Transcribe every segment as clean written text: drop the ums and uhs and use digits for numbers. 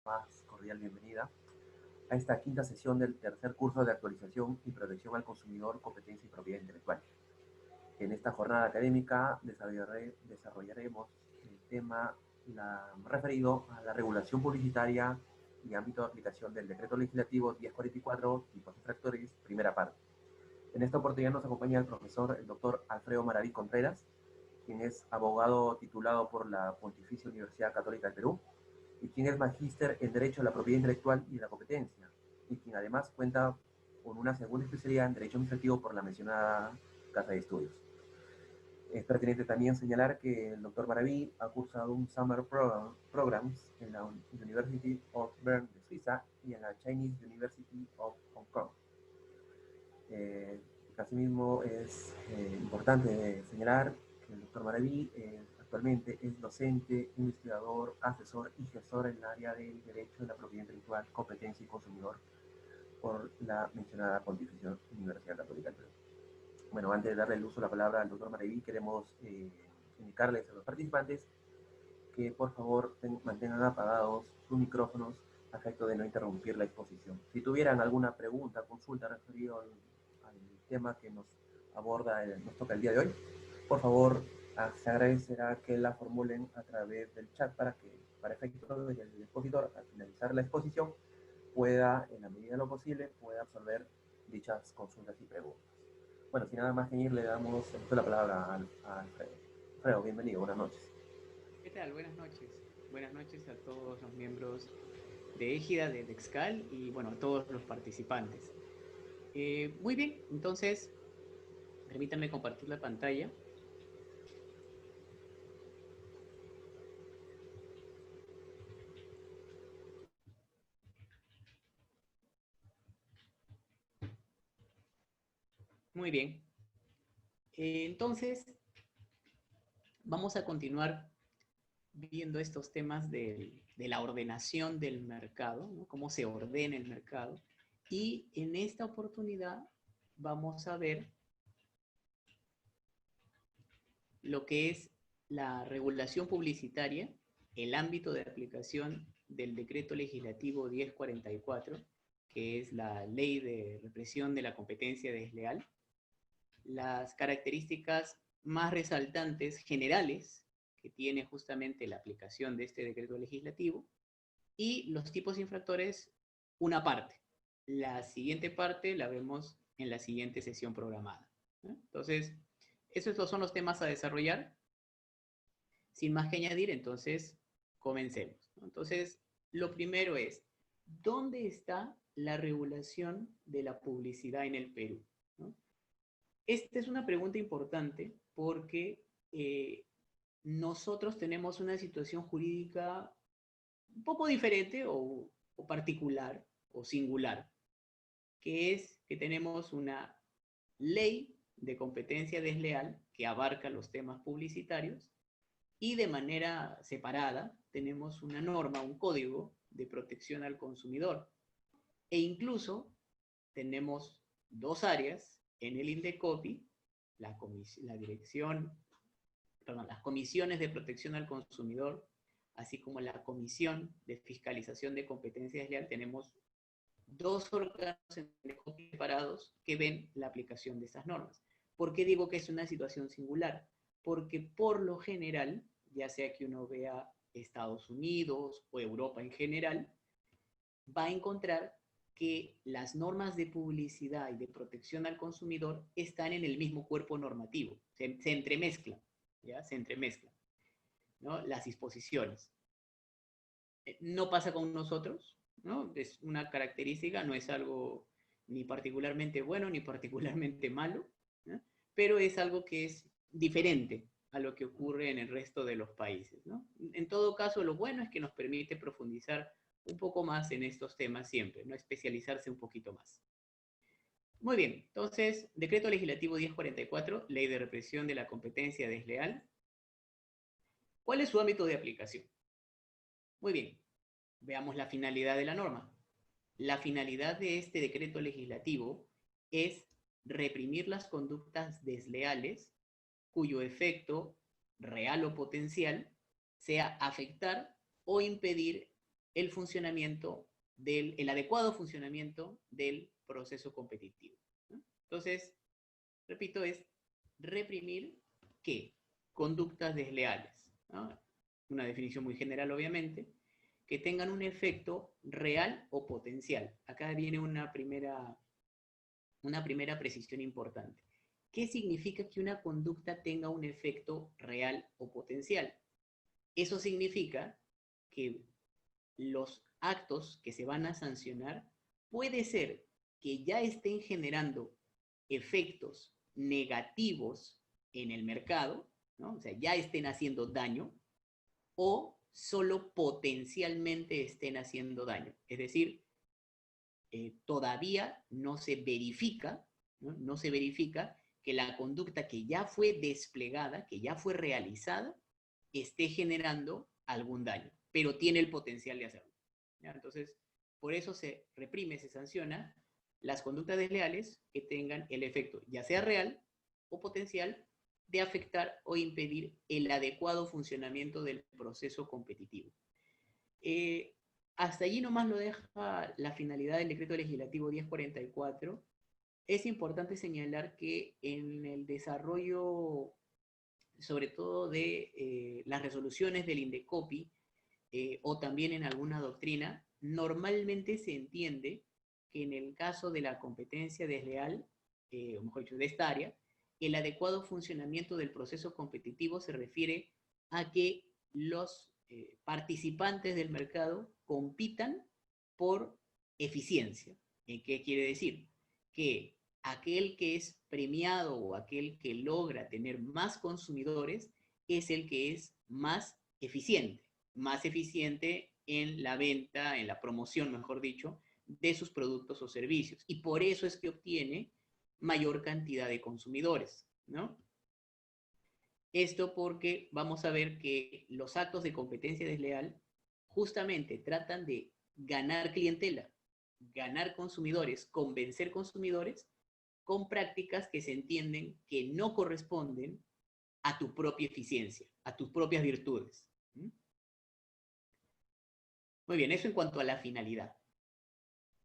más cordial bienvenida a esta quinta sesión del tercer curso de actualización y protección al consumidor, competencia y propiedad intelectual. En esta jornada académica desarrollaremos el tema referido a la regulación publicitaria y ámbito de aplicación del Decreto Legislativo 1044, tipos infractores, primera parte. En esta oportunidad nos acompaña el profesor, el doctor Alfredo Maraví Contreras, quien es abogado titulado por la Pontificia Universidad Católica del Perú, y quien es magíster en Derecho a la Propiedad Intelectual y la Competencia, y quien además cuenta con una segunda especialidad en Derecho Administrativo por la mencionada Casa de Estudios. Es pertinente también señalar que el doctor Maraví ha cursado un Summer Programs en la University of Bern de Suiza y en la Chinese University of Hong Kong. Asimismo, es importante señalar que el doctor Maraví actualmente es docente, investigador, asesor y gestor en el área del Derecho de la Propiedad Intelectual, Competencia y Consumidor por la mencionada Pontificia Universidad Católica del Perú. Bueno, antes de darle el uso de la palabra al doctor Maraví, queremos indicarles a los participantes que por favor mantengan apagados sus micrófonos a efecto de no interrumpir la exposición. Si tuvieran alguna pregunta, consulta referido al tema que nos nos toca el día de hoy, por favor, se agradecerá que la formulen a través del chat para efecto de que el expositor, al finalizar la exposición, pueda, en la medida de lo posible, pueda absorber dichas consultas y preguntas. Bueno, sin nada más que ir, le damos la palabra a Alfredo. Alfredo, bienvenido, buenas noches. ¿Qué tal? Buenas noches. Buenas noches a todos los miembros de Égida, de Dexcal y bueno, a todos los participantes. Muy bien, entonces, permítanme compartir la pantalla. Muy bien. Entonces, vamos a continuar viendo estos temas de la ordenación del mercado, ¿no? Cómo se ordena el mercado. Y en esta oportunidad vamos a ver lo que es la regulación publicitaria, el ámbito de aplicación del Decreto Legislativo 1044, que es la Ley de Represión de la Competencia Desleal, las características más resaltantes generales que tiene justamente la aplicación de este decreto legislativo y los tipos infractores, una parte. La siguiente parte la vemos en la siguiente sesión programada. Entonces, esos son los temas a desarrollar. Sin más que añadir, entonces, comencemos. Entonces, lo primero es, ¿dónde está la regulación de la publicidad en el Perú? ¿No? Esta es una pregunta importante porque nosotros tenemos una situación jurídica un poco diferente o particular o singular, que es que tenemos una ley de competencia desleal que abarca los temas publicitarios y de manera separada tenemos una norma, un código de protección al consumidor. E incluso tenemos dos áreas en el INDECOPI, la dirección, perdón, las comisiones de protección al consumidor, así como la comisión de fiscalización de competencia desleal. Tenemos dos órganos separados que ven la aplicación de estas normas. ¿Por qué digo que es una situación singular? Porque por lo general, ya sea que uno vea Estados Unidos o Europa en general, va a encontrar que las normas de publicidad y de protección al consumidor están en el mismo cuerpo normativo, se entremezclan, ¿ya? Se entremezclan, ¿no? Las disposiciones. No pasa con nosotros, ¿no? Es una característica, no es algo ni particularmente bueno ni particularmente malo, ¿no? Pero es algo que es diferente a lo que ocurre en el resto de los países, ¿no? En todo caso, lo bueno es que nos permite profundizar un poco más en estos temas siempre, ¿no? Especializarse un poquito más. Muy bien, entonces, Decreto Legislativo 1044, Ley de Represión de la Competencia Desleal. ¿Cuál es su ámbito de aplicación? Muy bien, veamos la finalidad de la norma. La finalidad de este decreto legislativo es reprimir las conductas desleales cuyo efecto real o potencial sea afectar o impedir el funcionamiento el adecuado funcionamiento del proceso competitivo, ¿no? Entonces, repito, es reprimir ¿qué? Conductas desleales, ¿no? Una definición muy general, obviamente, que tengan un efecto real o potencial. Acá viene una primera precisión importante. ¿Qué significa que una conducta tenga un efecto real o potencial? Eso significa que los actos que se van a sancionar puede ser que ya estén generando efectos negativos en el mercado, ¿no? O sea, ya estén haciendo daño, o solo potencialmente estén haciendo daño. Es decir, todavía no se verifica, ¿no? No se verifica que la conducta que ya fue desplegada, que ya fue realizada, esté generando algún daño, pero tiene el potencial de hacerlo, ¿ya? Entonces, por eso se reprime, se sanciona las conductas desleales que tengan el efecto, ya sea real o potencial, de afectar o impedir el adecuado funcionamiento del proceso competitivo. Hasta allí nomás lo deja la finalidad del decreto legislativo 1044. Es importante señalar que en el desarrollo, sobre todo de las resoluciones del INDECOPI, o también en alguna doctrina, normalmente se entiende que en el caso de la competencia desleal, o mejor dicho, de esta área, el adecuado funcionamiento del proceso competitivo se refiere a que los participantes del mercado compitan por eficiencia. ¿Qué quiere decir? Que aquel que es premiado o aquel que logra tener más consumidores es el que es más eficiente en la venta, en la promoción, mejor dicho, de sus productos o servicios. Y por eso es que obtiene mayor cantidad de consumidores, ¿no? Esto porque vamos a ver que los actos de competencia desleal justamente tratan de ganar clientela, ganar consumidores, convencer consumidores con prácticas que se entienden que no corresponden a tu propia eficiencia, a tus propias virtudes. Muy bien, eso en cuanto a la finalidad.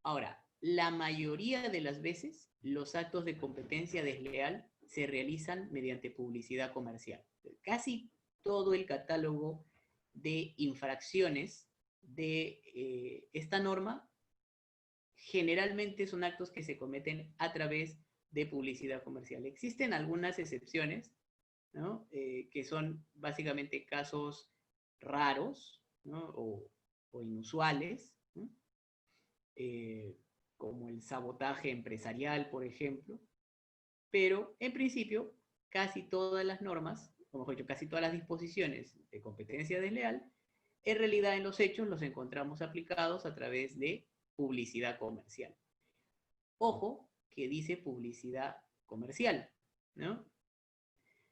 Ahora, la mayoría de las veces los actos de competencia desleal se realizan mediante publicidad comercial. Casi todo el catálogo de infracciones de esta norma generalmente son actos que se cometen a través de publicidad comercial. Existen algunas excepciones, ¿no? Que son básicamente casos raros, ¿no? o inusuales, ¿no? Como el sabotaje empresarial, por ejemplo, pero en principio casi todas las normas, o mejor dicho, casi todas las disposiciones de competencia desleal, en realidad en los hechos los encontramos aplicados a través de publicidad comercial. Ojo que dice publicidad comercial, ¿no?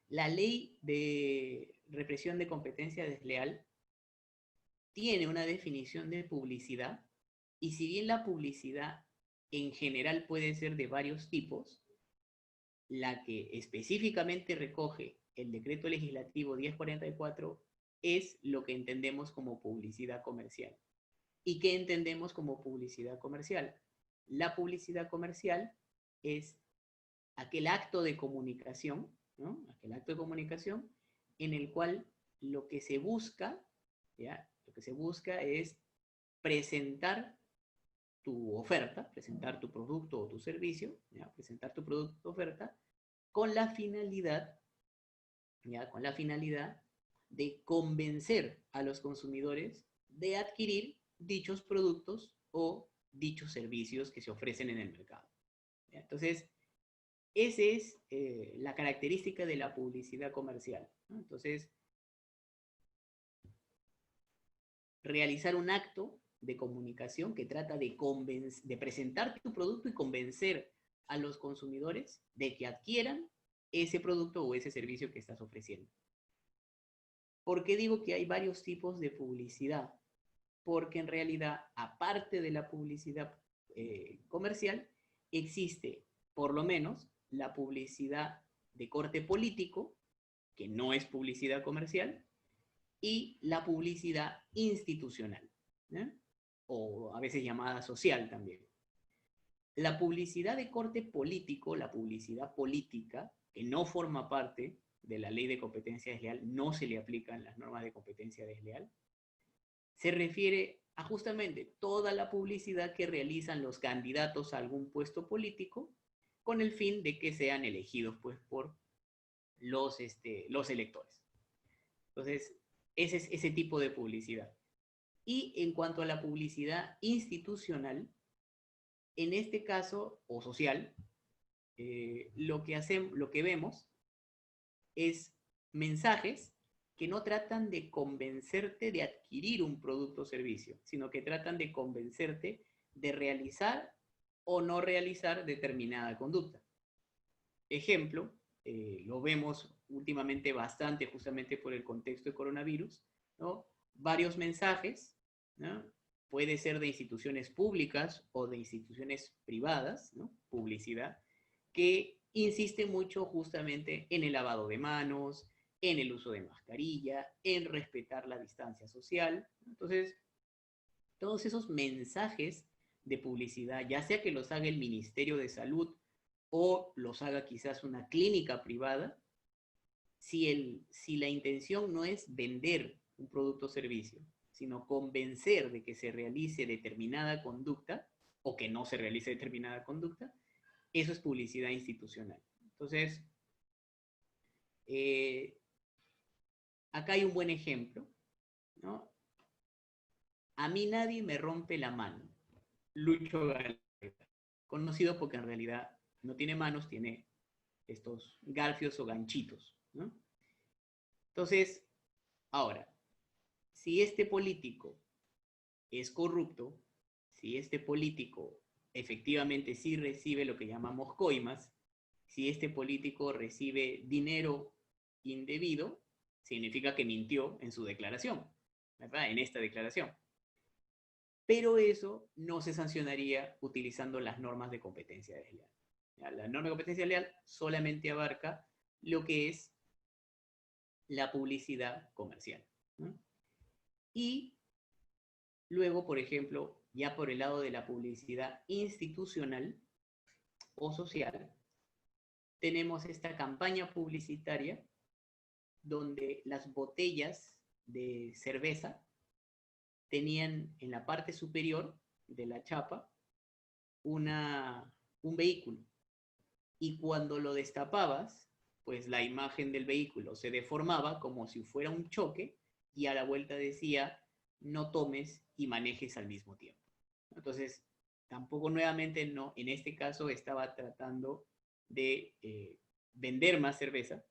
La ley de represión de competencia desleal tiene una definición de publicidad, y si bien la publicidad en general puede ser de varios tipos, la que específicamente recoge el decreto legislativo 1044 es lo que entendemos como publicidad comercial. ¿Y qué entendemos como publicidad comercial? La publicidad comercial es aquel acto de comunicación, ¿no? Aquel acto de comunicación en el cual lo que se busca, ¿ya? Lo que se busca es presentar tu oferta, presentar tu producto o tu servicio, ¿ya? Presentar tu producto o oferta con la finalidad, ¿ya? Con la finalidad de convencer a los consumidores de adquirir dichos productos o dichos servicios que se ofrecen en el mercado, ¿ya? Entonces, esa es la característica de la publicidad comercial, ¿no? Entonces, realizar un acto de comunicación que trata de presentar tu producto y convencer a los consumidores de que adquieran ese producto o ese servicio que estás ofreciendo. ¿Por qué digo que hay varios tipos de publicidad? Porque en realidad, aparte de la publicidad comercial, existe por lo menos la publicidad de corte político, que no es publicidad comercial, y la publicidad institucional, ¿eh? o a veces llamada social también. La publicidad de corte político, la publicidad política, que no forma parte de la ley de competencia desleal, no se le aplican las normas de competencia desleal, se refiere a justamente toda la publicidad que realizan los candidatos a algún puesto político con el fin de que sean elegidos pues, por los electores. Entonces, ese es ese tipo de publicidad. Y en cuanto a la publicidad institucional, en este caso, o social, lo que vemos es mensajes que no tratan de convencerte de adquirir un producto o servicio, sino que tratan de convencerte de realizar o no realizar determinada conducta. Ejemplo, lo vemos últimamente bastante justamente por el contexto de coronavirus, ¿no? Varios mensajes, ¿no? Puede ser de instituciones públicas o de instituciones privadas, ¿no? Publicidad, que insiste mucho justamente en el lavado de manos, en el uso de mascarilla, en respetar la distancia social. Entonces, todos esos mensajes de publicidad, ya sea que los haga el Ministerio de Salud o los haga quizás una clínica privada, si la intención no es vender un producto o servicio, sino convencer de que se realice determinada conducta o que no se realice determinada conducta, eso es publicidad institucional. Entonces, acá hay un buen ejemplo, ¿no? A mí nadie me rompe la mano. Lucho Galvez, conocido porque en realidad no tiene manos, tiene estos garfios o ganchitos, ¿no? Entonces, ahora, si este político es corrupto, si este político efectivamente sí recibe lo que llamamos coimas, si este político recibe dinero indebido, significa que mintió en su declaración, ¿verdad? En esta declaración. Pero eso no se sancionaría utilizando las normas de competencia desleal. La norma de competencia desleal solamente abarca lo que es la publicidad comercial, ¿no? Y luego, por ejemplo, ya por el lado de la publicidad institucional o social, tenemos esta campaña publicitaria donde las botellas de cerveza tenían en la parte superior de la chapa un vehículo. Y cuando lo destapabas, pues la imagen del vehículo se deformaba como si fuera un choque y a la vuelta decía, no tomes y manejes al mismo tiempo. Entonces, tampoco nuevamente no, en este caso estaba tratando de vender más cerveza,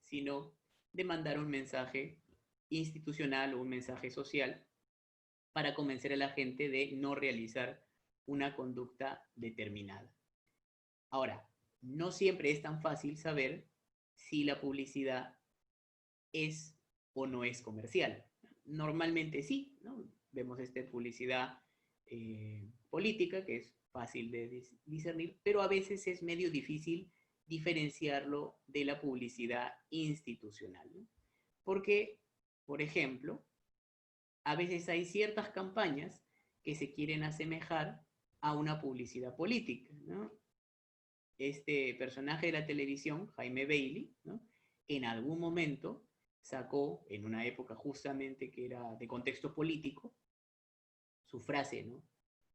sino de mandar un mensaje institucional o un mensaje social para convencer a la gente de no realizar una conducta determinada. Ahora, no siempre es tan fácil saber si la publicidad es o no es comercial. Normalmente sí, ¿no? Vemos esta publicidad política que es fácil de discernir, pero a veces es medio difícil diferenciarlo de la publicidad institucional, ¿no? Porque, por ejemplo, a veces hay ciertas campañas que se quieren asemejar a una publicidad política, ¿no? Este personaje de la televisión, Jaime Bailey, ¿no? En algún momento sacó, en una época justamente que era de contexto político, su frase, ¿no?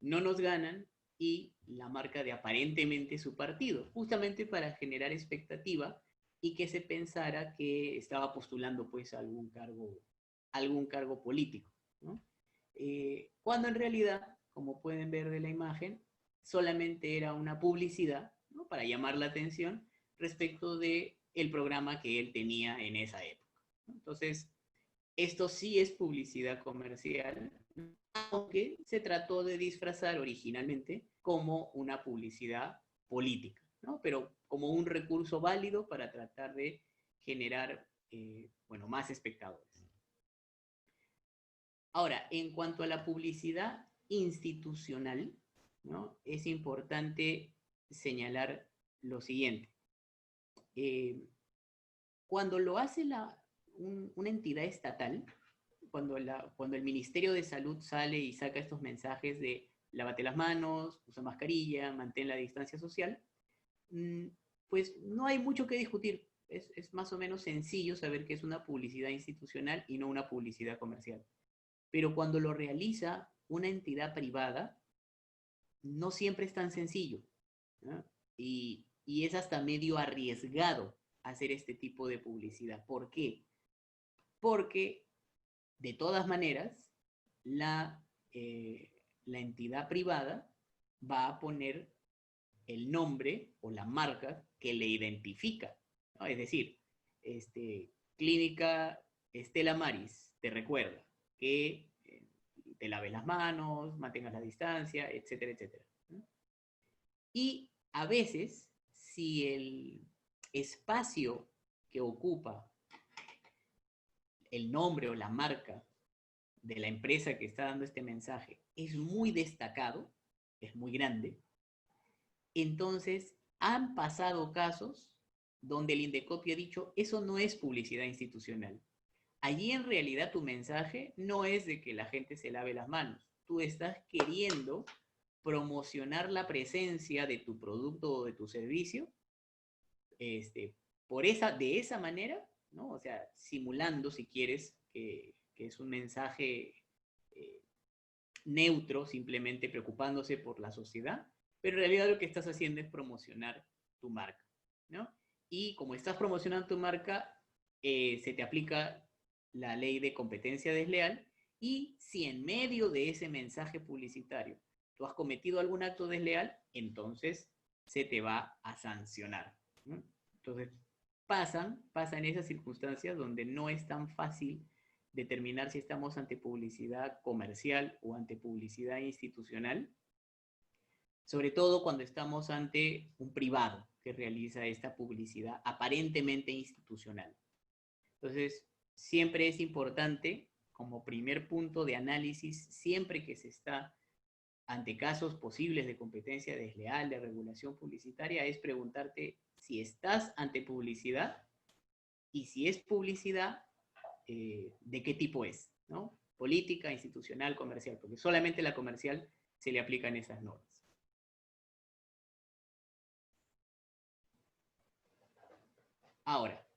No nos ganan, y la marca de aparentemente su partido, justamente para generar expectativa y que se pensara que estaba postulando pues algún cargo político, ¿no? Cuando en realidad, como pueden ver de la imagen, solamente era una publicidad, ¿no? Para llamar la atención respecto de el programa que él tenía en esa época, ¿no? Entonces, esto sí es publicidad comercial, aunque se trató de disfrazar originalmente como una publicidad política, ¿no? Pero como un recurso válido para tratar de generar más espectadores. Ahora, en cuanto a la publicidad institucional, ¿no? Es importante señalar lo siguiente. Cuando lo hace una entidad estatal, cuando el Ministerio de Salud sale y saca estos mensajes de lávate las manos, usa mascarilla, mantén la distancia social, pues no hay mucho que discutir. Es más o menos sencillo saber que es una publicidad institucional y no una publicidad comercial. Pero cuando lo realiza una entidad privada, no siempre es tan sencillo, ¿no? Y es hasta medio arriesgado hacer este tipo de publicidad. ¿Por qué? Porque, de todas maneras, la entidad privada va a poner el nombre o la marca que le identifica, ¿no? Es decir, Clínica Estela Maris te recuerda que te laves las manos, mantengas la distancia, etcétera, etcétera, ¿no? Y a veces, si el espacio que ocupa el nombre o la marca de la empresa que está dando este mensaje es muy destacado, es muy grande, entonces han pasado casos donde el Indecopi ha dicho, eso no es publicidad institucional. Allí en realidad tu mensaje no es de que la gente se lave las manos. Tú estás queriendo promocionar la presencia de tu producto o de tu servicio de esa manera, ¿no? O sea, simulando, si quieres, que es un mensaje neutro, simplemente preocupándose por la sociedad, pero en realidad lo que estás haciendo es promocionar tu marca, ¿no? Y como estás promocionando tu marca, se te aplica la ley de competencia desleal, y si en medio de ese mensaje publicitario tú has cometido algún acto desleal, entonces se te va a sancionar, ¿no? Entonces, pasan esas circunstancias donde no es tan fácil determinar si estamos ante publicidad comercial o ante publicidad institucional, sobre todo cuando estamos ante un privado que realiza esta publicidad aparentemente institucional. Entonces, siempre es importante, como primer punto de análisis, siempre que se está ante casos posibles de competencia desleal, de regulación publicitaria, es preguntarte si estás ante publicidad y si es publicidad, de qué tipo es, ¿no? Política, institucional, comercial, porque solamente la comercial se le aplican esas normas. Ahora,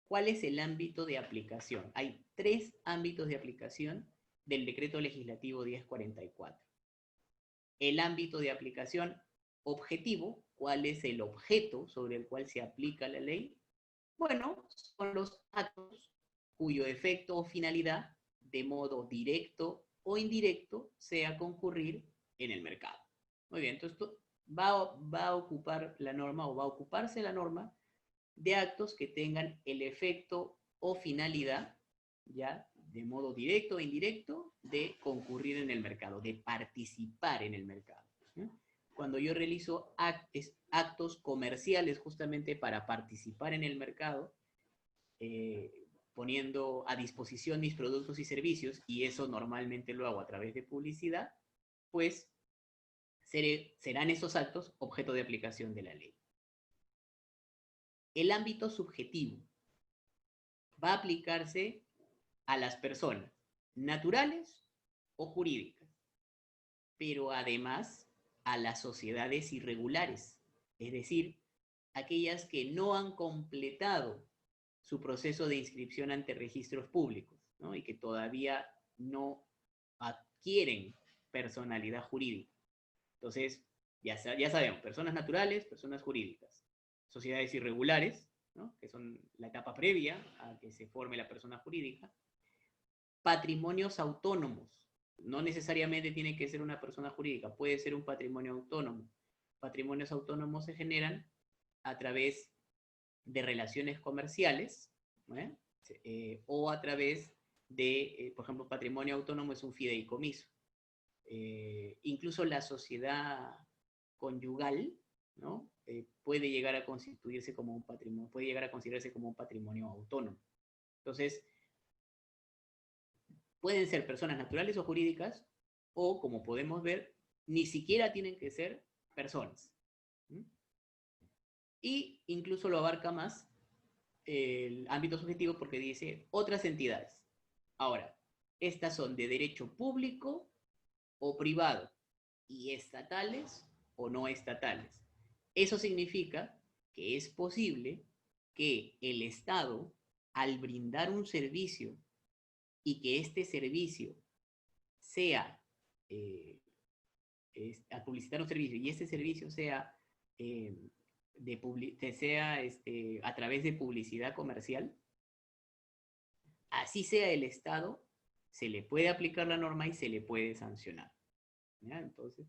¿cuál es el ámbito de aplicación? Hay 3 ámbitos de aplicación del Decreto Legislativo 1044. El ámbito de aplicación objetivo, ¿cuál es el objeto sobre el cual se aplica la ley? Bueno, son los actos cuyo efecto o finalidad, de modo directo o indirecto, sea concurrir en el mercado. Muy bien, entonces va a ocupar la norma, o va a ocuparse la norma, de actos que tengan el efecto o finalidad, ya, de modo directo o indirecto, de concurrir en el mercado, de participar en el mercado, ¿sí? Cuando yo realizo actos comerciales justamente para participar en el mercado, poniendo a disposición mis productos y servicios, y eso normalmente lo hago a través de publicidad, pues serán esos actos objeto de aplicación de la ley. El ámbito subjetivo va a aplicarse a las personas naturales o jurídicas, pero además a las sociedades irregulares, es decir, aquellas que no han completado su proceso de inscripción ante registros públicos, ¿no? Y que todavía no adquieren personalidad jurídica. Entonces, ya sabemos, personas naturales, personas jurídicas, sociedades irregulares, ¿no? Que son la etapa previa a que se forme la persona jurídica, patrimonios autónomos. No necesariamente tiene que ser una persona jurídica, puede ser un patrimonio autónomo. Patrimonios autónomos se generan a través de relaciones comerciales, o a través de, por ejemplo, patrimonio autónomo es un fideicomiso. Incluso la sociedad conyugal, ¿no? Puede llegar a constituirse como un patrimonio, puede llegar a considerarse como un patrimonio autónomo. Entonces, pueden ser personas naturales o jurídicas, o, como podemos ver, ni siquiera tienen que ser personas. Y incluso lo abarca más el ámbito subjetivo porque dice otras entidades. Ahora, Estas son de derecho público o privado, y estatales o no estatales. Eso significa que es posible que el Estado, al brindar un servicio y que este servicio sea, al publicitar un servicio y este servicio sea, a través de publicidad comercial, así sea el Estado, se le puede aplicar la norma y se le puede sancionar. ¿Ya? Entonces,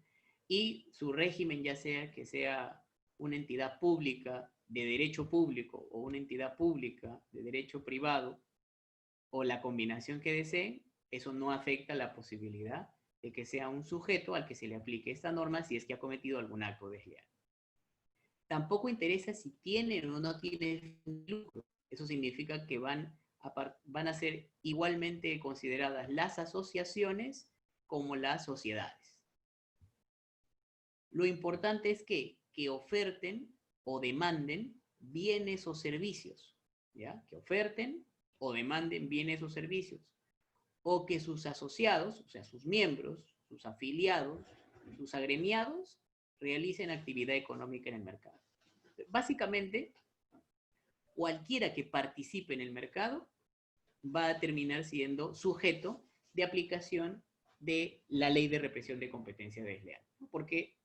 y su régimen, ya sea que sea una entidad pública de derecho público o una entidad pública de derecho privado, o la combinación que deseen, eso no afecta la posibilidad de que sea un sujeto al que se le aplique esta norma si es que ha cometido algún acto desleal. Tampoco interesa si tiene o no tiene lucro. Eso significa que van a ser igualmente consideradas las asociaciones como las sociedades. Lo importante es que oferten o demanden bienes o servicios, ¿ya? Que oferten o demanden bienes o servicios, o que sus asociados, o sea, sus miembros, sus afiliados, sus agremiados, realicen actividad económica en el mercado. Básicamente, cualquiera que participe en el mercado va a terminar siendo sujeto de aplicación de la ley de represión de competencia desleal, ¿no? Porque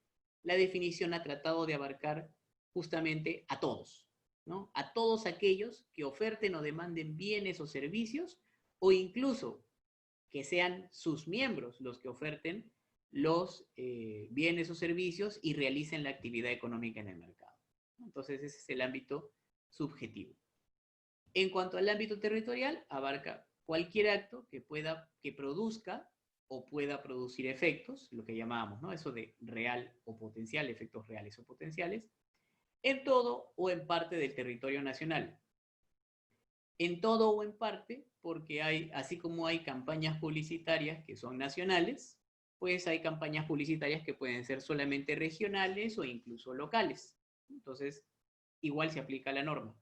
la definición ha tratado de abarcar justamente a todos, ¿no? A todos aquellos que oferten o demanden bienes o servicios, o incluso que sean sus miembros los que oferten los bienes o servicios y realicen la actividad económica en el mercado. Entonces ese es el ámbito subjetivo. En cuanto al ámbito territorial, abarca cualquier acto que produzca o pueda producir efectos, lo que llamábamos, ¿no? Eso de real o potencial, efectos reales o potenciales, en todo o en parte del territorio nacional. En todo o en parte, porque así como hay campañas publicitarias que son nacionales, pues hay campañas publicitarias que pueden ser solamente regionales o incluso locales. Entonces, igual se aplica la norma.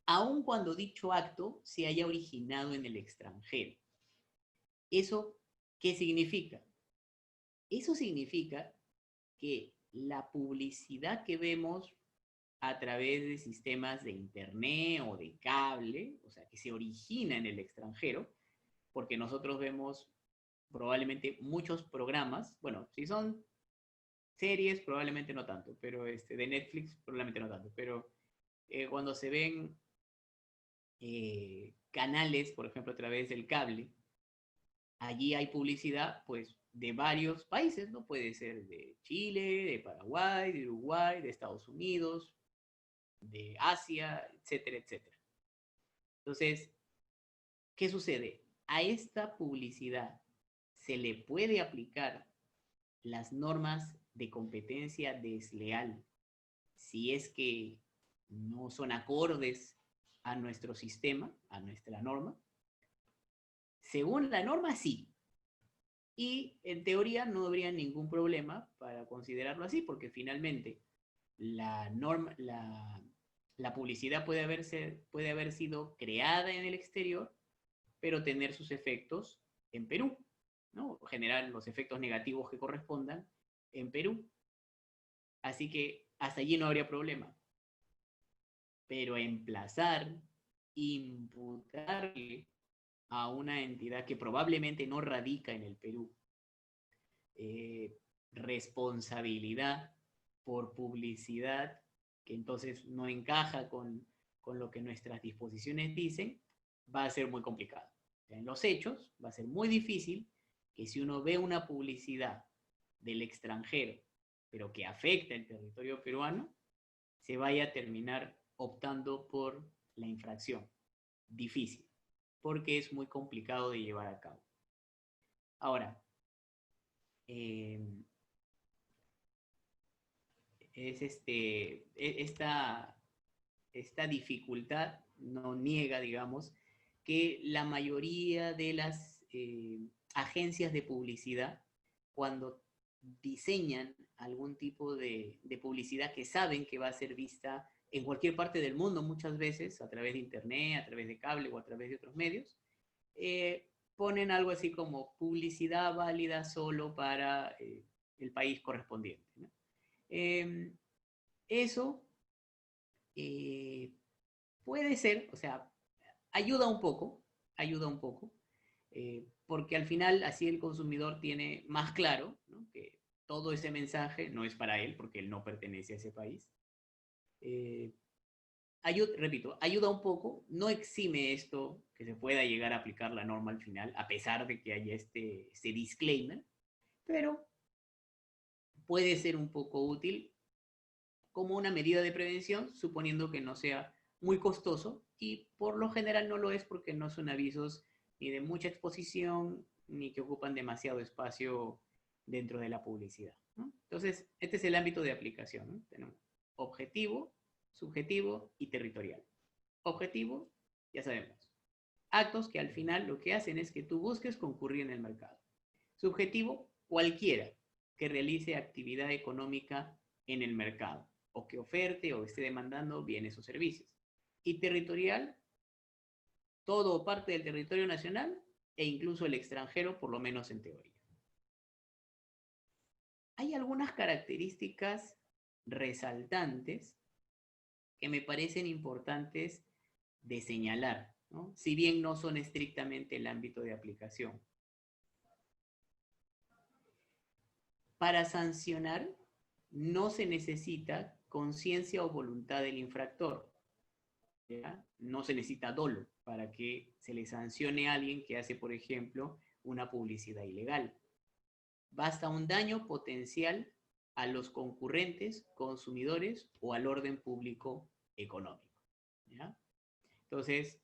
Aun cuando dicho acto se haya originado en el extranjero. ¿Eso qué significa? Eso significa que la publicidad que vemos a través de sistemas de internet o de cable, o sea, que se origina en el extranjero, porque nosotros vemos probablemente muchos programas, bueno, si son series probablemente no tanto, pero de Netflix probablemente no tanto, pero cuando se ven canales, por ejemplo, a través del cable, allí hay publicidad, pues, de varios países, ¿no? Puede ser de Chile, de Paraguay, de Uruguay, de Estados Unidos, de Asia, etcétera, etcétera. Entonces, ¿qué sucede? A esta publicidad se le puede aplicar las normas de competencia desleal si es que no son acordes a nuestro sistema, a nuestra norma. Según la norma, sí. Y en teoría no habría ningún problema para considerarlo así, porque finalmente la norma, la publicidad puede haber sido creada en el exterior, pero tener sus efectos en Perú, ¿no? Generar los efectos negativos que correspondan en Perú. Así que hasta allí no habría problema. Pero emplazar, imputarle a una entidad que probablemente no radica en el Perú, responsabilidad por publicidad que entonces no encaja con lo que nuestras disposiciones dicen, va a ser muy complicado. En los hechos va a ser muy difícil que si uno ve una publicidad del extranjero, pero que afecta el territorio peruano, se vaya a terminar optando por la infracción. Difícil, porque es muy complicado de llevar a cabo. Ahora, esta dificultad no niega, digamos, que la mayoría de las agencias de publicidad, cuando diseñan algún tipo de publicidad que saben que va a ser vista en cualquier parte del mundo muchas veces, a través de internet, a través de cable o a través de otros medios, ponen algo así como publicidad válida solo para el país correspondiente, ¿no? Eso puede ser, o sea, ayuda un poco, porque al final así el consumidor tiene más claro, ¿no?, que todo ese mensaje no es para él, porque él no pertenece a ese país. Repito, ayuda un poco, no exime esto que se pueda llegar a aplicar la norma al final, a pesar de que haya este disclaimer, pero puede ser un poco útil como una medida de prevención, suponiendo que no sea muy costoso, y por lo general no lo es porque no son avisos ni de mucha exposición, ni que ocupan demasiado espacio dentro de la publicidad, ¿no? Entonces, este es el ámbito de aplicación, ¿no? Tenemos objetivo, subjetivo y territorial. Objetivo, ya sabemos, actos que al final lo que hacen es que tú busques concurrir en el mercado. Subjetivo, cualquiera que realice actividad económica en el mercado, o que oferte o esté demandando bienes o servicios. Y territorial, todo o parte del territorio nacional e incluso el extranjero, por lo menos en teoría. Hay algunas características resaltantes que me parecen importantes de señalar, ¿no?, si bien no son estrictamente el ámbito de aplicación. Para sancionar no se necesita conciencia o voluntad del infractor, ¿ya? No se necesita dolo para que se le sancione a alguien que hace, por ejemplo, una publicidad ilegal. Basta un daño potencial a los concurrentes, consumidores o al orden público económico, ¿ya? Entonces,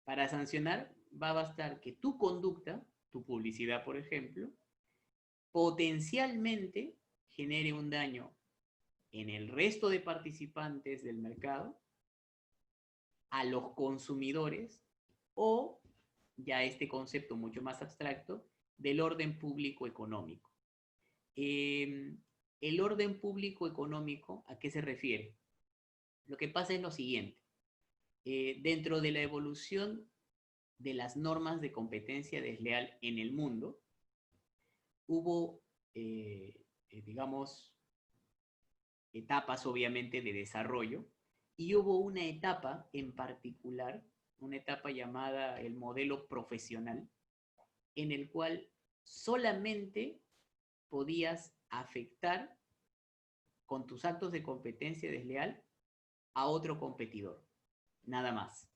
para sancionar va a bastar que tu conducta, tu publicidad, por ejemplo, potencialmente genere un daño en el resto de participantes del mercado, a los consumidores, o ya este concepto mucho más abstracto del orden público económico. El orden público económico, ¿a qué se refiere? Lo que pasa es lo siguiente. Dentro de la evolución de las normas de competencia desleal en el mundo, hubo, digamos, etapas obviamente de desarrollo, y hubo una etapa en particular, una etapa llamada el modelo profesional, en el cual solamente podías afectar con tus actos de competencia desleal a otro competidor, nada más,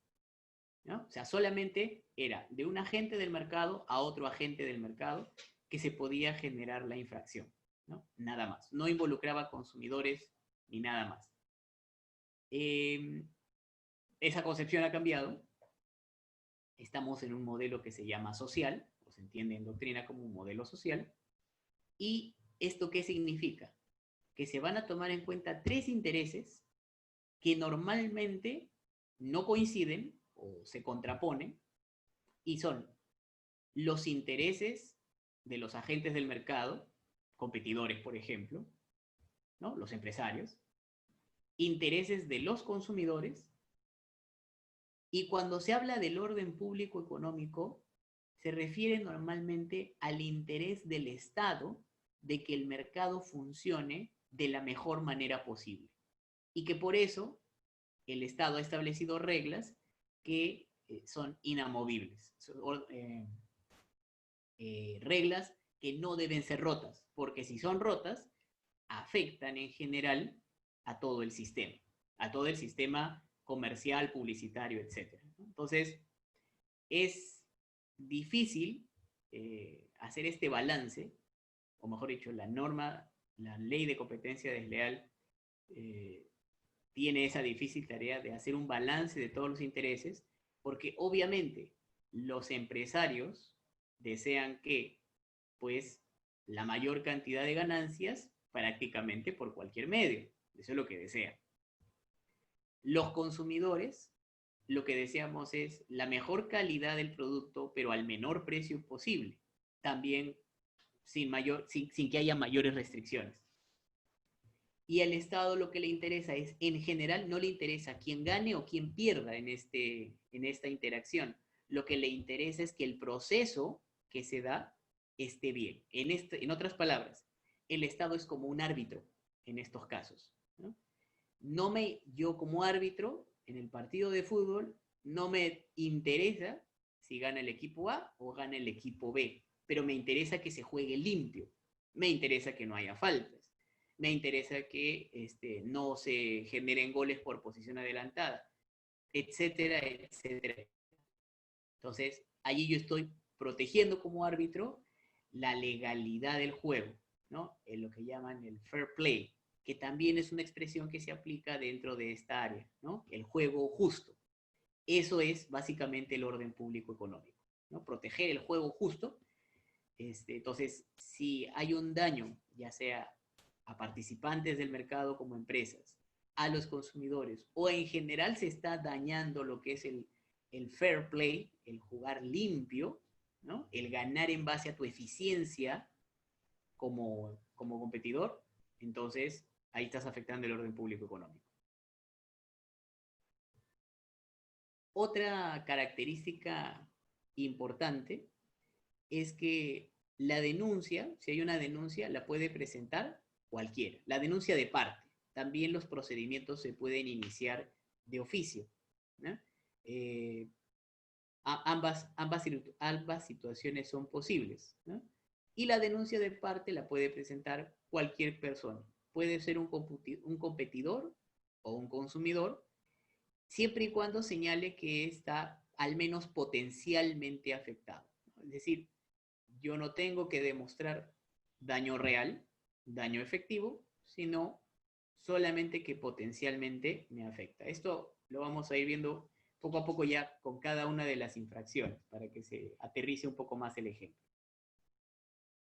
¿no? O sea, solamente era de un agente del mercado a otro agente del mercado que se podía generar la infracción, ¿no? Nada más. No involucraba consumidores ni nada más. Esa concepción ha cambiado. Estamos en un modelo que se llama social, o se entiende en doctrina como un modelo social. ¿Y esto qué significa? Que se van a tomar en cuenta tres intereses que normalmente no coinciden o se contraponen, y son los intereses de los agentes del mercado, competidores, por ejemplo, ¿no?, los empresarios, intereses de los consumidores, y cuando se habla del orden público económico, se refiere normalmente al interés del Estado de que el mercado funcione de la mejor manera posible, y que por eso el Estado ha establecido reglas que son inamovibles, reglas que no deben ser rotas, porque si son rotas, afectan en general a todo el sistema comercial, publicitario, etc. Entonces, es difícil hacer este balance, o mejor dicho, la ley de competencia desleal tiene esa difícil tarea de hacer un balance de todos los intereses, porque obviamente los empresarios desean que, pues, la mayor cantidad de ganancias prácticamente por cualquier medio. Eso es lo que desean. Los consumidores, lo que deseamos es la mejor calidad del producto, pero al menor precio posible. También sin que haya mayores restricciones. Y al Estado lo que le interesa es, en general, no le interesa quién gane o quién pierda en esta interacción, lo que le interesa es que el proceso que se da esté bien. En otras palabras, el Estado es como un árbitro en estos casos, ¿no? Yo como árbitro en el partido de fútbol no me interesa si gana el equipo A o gana el equipo B, pero me interesa que se juegue limpio, me interesa que no haya faltas, me interesa que no se generen goles por posición adelantada, etcétera, etcétera. Entonces, allí yo estoy protegiendo como árbitro la legalidad del juego, ¿no? En lo que llaman el fair play, que también es una expresión que se aplica dentro de esta área, ¿no? El juego justo. Eso es básicamente el orden público económico, ¿no? Proteger el juego justo. Entonces, si hay un daño, ya sea a participantes del mercado como empresas, a los consumidores, o en general se está dañando lo que es el fair play, el jugar limpio, ¿no? El ganar en base a tu eficiencia como competidor, entonces ahí estás afectando el orden público económico. Otra característica importante es que la denuncia, si hay una denuncia, la puede presentar cualquiera. La denuncia de parte. También los procedimientos se pueden iniciar de oficio, ¿no? Ambas situaciones son posibles, ¿no? Y la denuncia de parte la puede presentar cualquier persona. Puede ser un competidor o un consumidor, siempre y cuando señale que está al menos potencialmente afectado. Es decir, yo no tengo que demostrar daño real, daño efectivo, sino solamente que potencialmente me afecta. Esto lo vamos a ir viendo poco a poco ya con cada una de las infracciones para que se aterrice un poco más el ejemplo.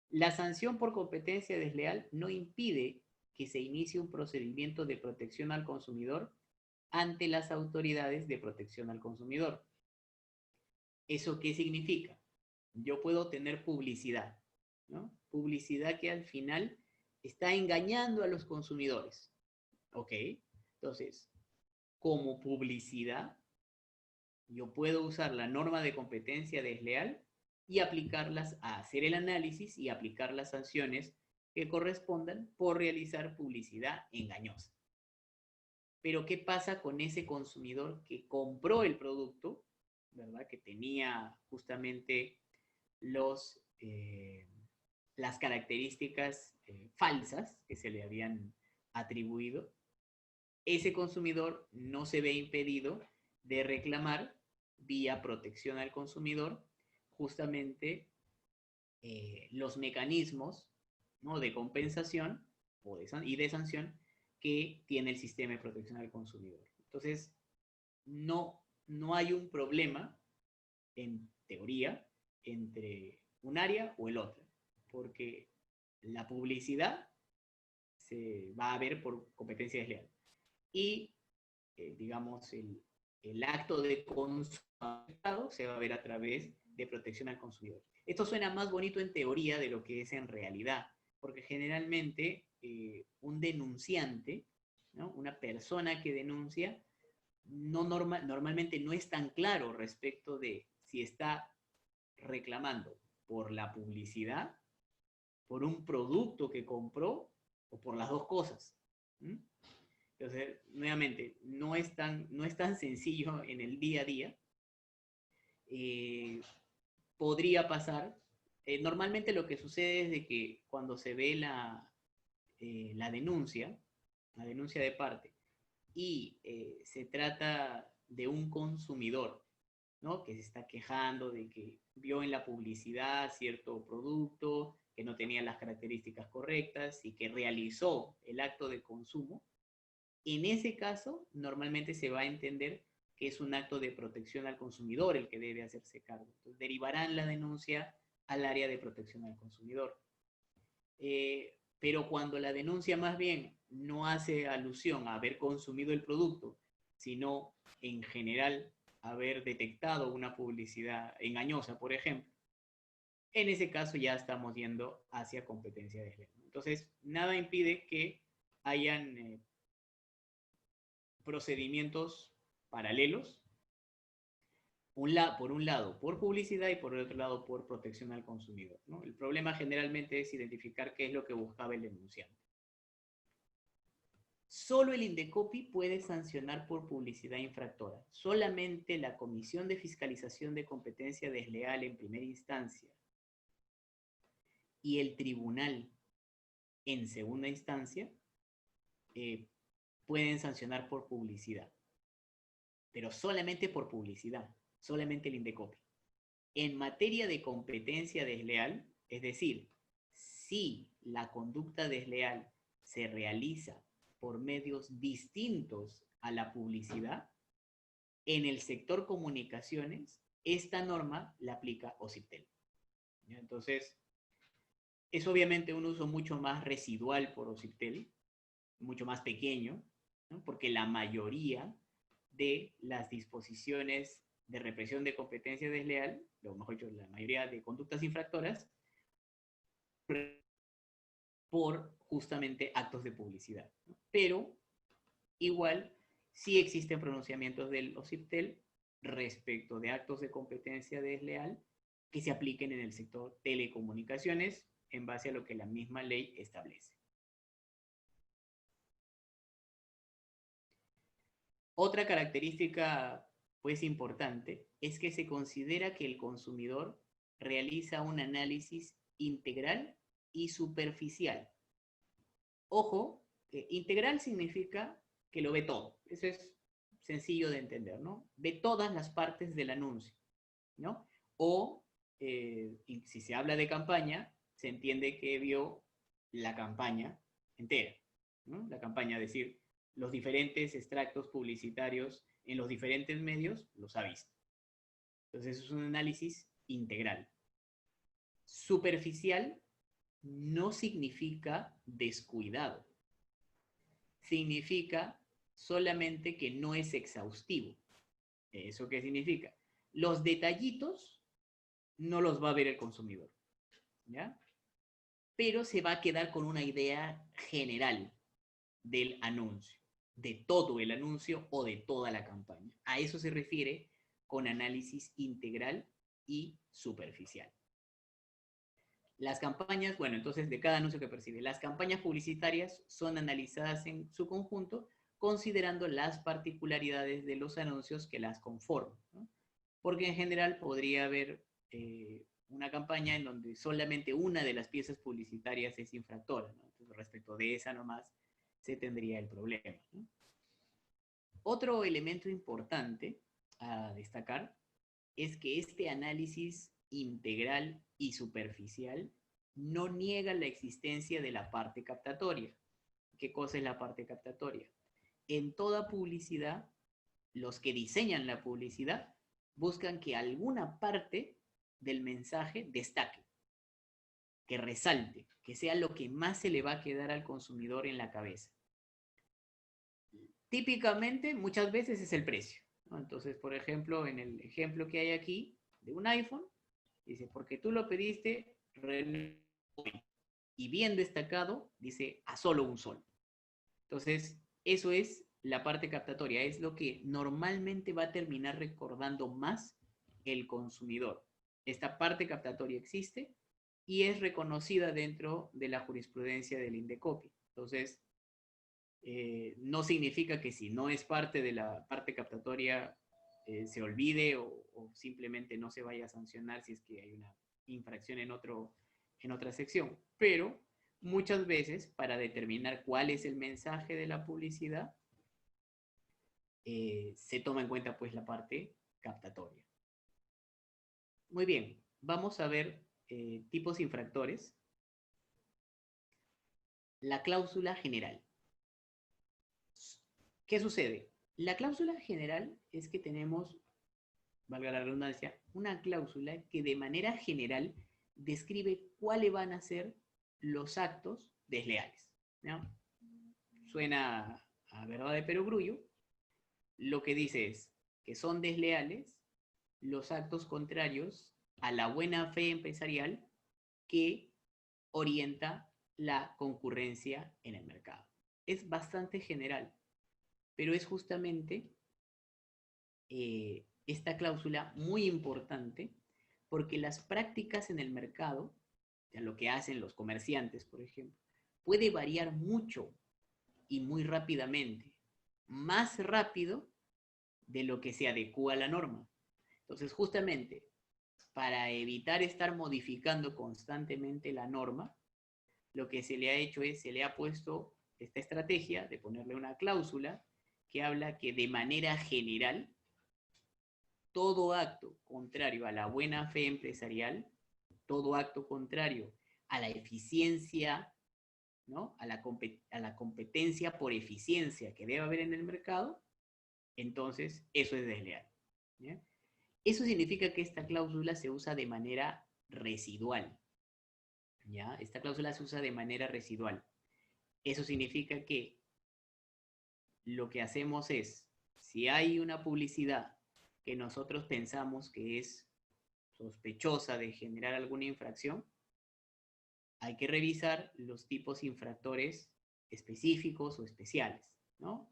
La sanción por competencia desleal no impide que se inicie un procedimiento de protección al consumidor ante las autoridades de protección al consumidor. ¿Eso qué significa? Yo puedo tener publicidad, ¿no? Publicidad que al final está engañando a los consumidores. ¿Ok? Entonces, como publicidad, yo puedo usar la norma de competencia desleal y aplicarlas a hacer el análisis y aplicar las sanciones que correspondan por realizar publicidad engañosa. Pero ¿qué pasa con ese consumidor que compró el producto, ¿verdad? Que tenía justamente las características falsas que se le habían atribuido? Ese consumidor no se ve impedido de reclamar vía protección al consumidor justamente los mecanismos, ¿no?, de compensación y de sanción que tiene el sistema de protección al consumidor. Entonces, no hay un problema, en teoría, entre un área o el otro, porque la publicidad se va a ver por competencia desleal. Y, digamos, el acto de consumo se va a ver a través de protección al consumidor. Esto suena más bonito en teoría de lo que es en realidad, porque generalmente un denunciante, ¿no?, una persona que denuncia, normalmente no es tan claro respecto de si está reclamando por la publicidad, por un producto que compró o por las dos cosas. ¿Mm? Entonces, nuevamente, no es tan sencillo en el día a día. Podría pasar. Normalmente lo que sucede es de que cuando se ve la denuncia de parte, y se trata de un consumidor, ¿no?, que se está quejando de que vio en la publicidad cierto producto que no tenía las características correctas y que realizó el acto de consumo. En ese caso, normalmente se va a entender que es un acto de protección al consumidor el que debe hacerse cargo. Entonces, derivarán la denuncia al área de protección al consumidor. Pero cuando la denuncia más bien no hace alusión a haber consumido el producto, sino en general haber detectado una publicidad engañosa, por ejemplo, en ese caso ya estamos yendo hacia competencia desleal. Entonces, nada impide que hayan procedimientos paralelos por un lado, por publicidad y por el otro lado, por protección al consumidor, ¿no? El problema generalmente es identificar qué es lo que buscaba el denunciante. Solo el Indecopi puede sancionar por publicidad infractora. Solamente la Comisión de Fiscalización de Competencia Desleal en primera instancia y el tribunal en segunda instancia pueden sancionar por publicidad, pero solamente por publicidad, solamente el Indecopi. En materia de competencia desleal, es decir, si la conducta desleal se realiza por medios distintos a la publicidad, en el sector comunicaciones, esta norma la aplica OCIPTEL. Entonces, es obviamente un uso mucho más residual por OCIPTEL, mucho más pequeño, ¿no? Porque la mayoría de las disposiciones de represión de competencia desleal, o mejor dicho, la mayoría de conductas infractoras, por justamente actos de publicidad, ¿no? Pero igual sí existen pronunciamientos del OCIPTEL respecto de actos de competencia desleal que se apliquen en el sector telecomunicaciones en base a lo que la misma ley establece. Otra característica, pues, importante es que se considera que el consumidor realiza un análisis integral y superficial. Ojo, integral significa que lo ve todo. Eso es sencillo de entender, ¿no? Ve todas las partes del anuncio, ¿no? O, si se habla de campaña, se entiende que vio la campaña entera, ¿no? La campaña, es decir, los diferentes extractos publicitarios en los diferentes medios los ha visto. Entonces, es un análisis integral. Superficial no significa descuidado. Significa solamente que no es exhaustivo. ¿Eso qué significa? Los detallitos no los va a ver el consumidor, ¿ya? Pero se va a quedar con una idea general del anuncio, de todo el anuncio o de toda la campaña. A eso se refiere con análisis integral y superficial. Las campañas, bueno, entonces de cada anuncio que percibe, las campañas publicitarias son analizadas en su conjunto considerando las particularidades de los anuncios que las conforman, ¿no? Porque en general podría haber una campaña en donde solamente una de las piezas publicitarias es infractora, ¿no? Entonces, respecto de esa nomás se tendría el problema, ¿no? Otro elemento importante a destacar es que este análisis integral y superficial no niega la existencia de la parte captatoria. ¿Qué cosa es la parte captatoria? En toda publicidad, los que diseñan la publicidad buscan que alguna parte del mensaje destaque, que resalte, que sea lo que más se le va a quedar al consumidor en la cabeza. Típicamente, muchas veces es el precio, ¿no? Entonces, por ejemplo, en el ejemplo que hay aquí de un iPhone, dice, porque tú lo pediste y bien destacado, dice, a solo un sol. Entonces, eso es la parte captatoria, es lo que normalmente va a terminar recordando más el consumidor. Esta parte captatoria existe y es reconocida dentro de la jurisprudencia del Indecopi. Entonces, no significa que si no es parte de la parte captatoria se olvide o simplemente no se vaya a sancionar si es que hay una infracción en otra sección. Pero muchas veces, para determinar cuál es el mensaje de la publicidad, se toma en cuenta pues la parte captatoria. Muy bien, vamos a ver tipos infractores. La cláusula general. ¿Qué sucede? La cláusula general es que tenemos, valga la redundancia, una cláusula que de manera general describe cuáles van a ser los actos desleales, ¿no? Suena a verdad de perogrullo. Lo que dice es que son desleales los actos contrarios a la buena fe empresarial que orienta la concurrencia en el mercado. Es bastante general, pero es justamente esta cláusula muy importante porque las prácticas en el mercado, o sea, lo que hacen los comerciantes, por ejemplo, puede variar mucho y muy rápidamente, más rápido de lo que se adecua a la norma. Entonces, justamente, para evitar estar modificando constantemente la norma, lo que se le ha hecho es, se le ha puesto esta estrategia de ponerle una cláusula que habla que de manera general, todo acto contrario a la buena fe empresarial, todo acto contrario a la eficiencia, ¿no? A la competencia por eficiencia que debe haber en el mercado, entonces eso es desleal. ¿Ya? Eso significa que esta cláusula se usa de manera residual. ¿Ya? Esta cláusula se usa de manera residual. Eso significa que lo que hacemos es, si hay una publicidad que nosotros pensamos que es sospechosa de generar alguna infracción, hay que revisar los tipos infractores específicos o especiales, ¿no?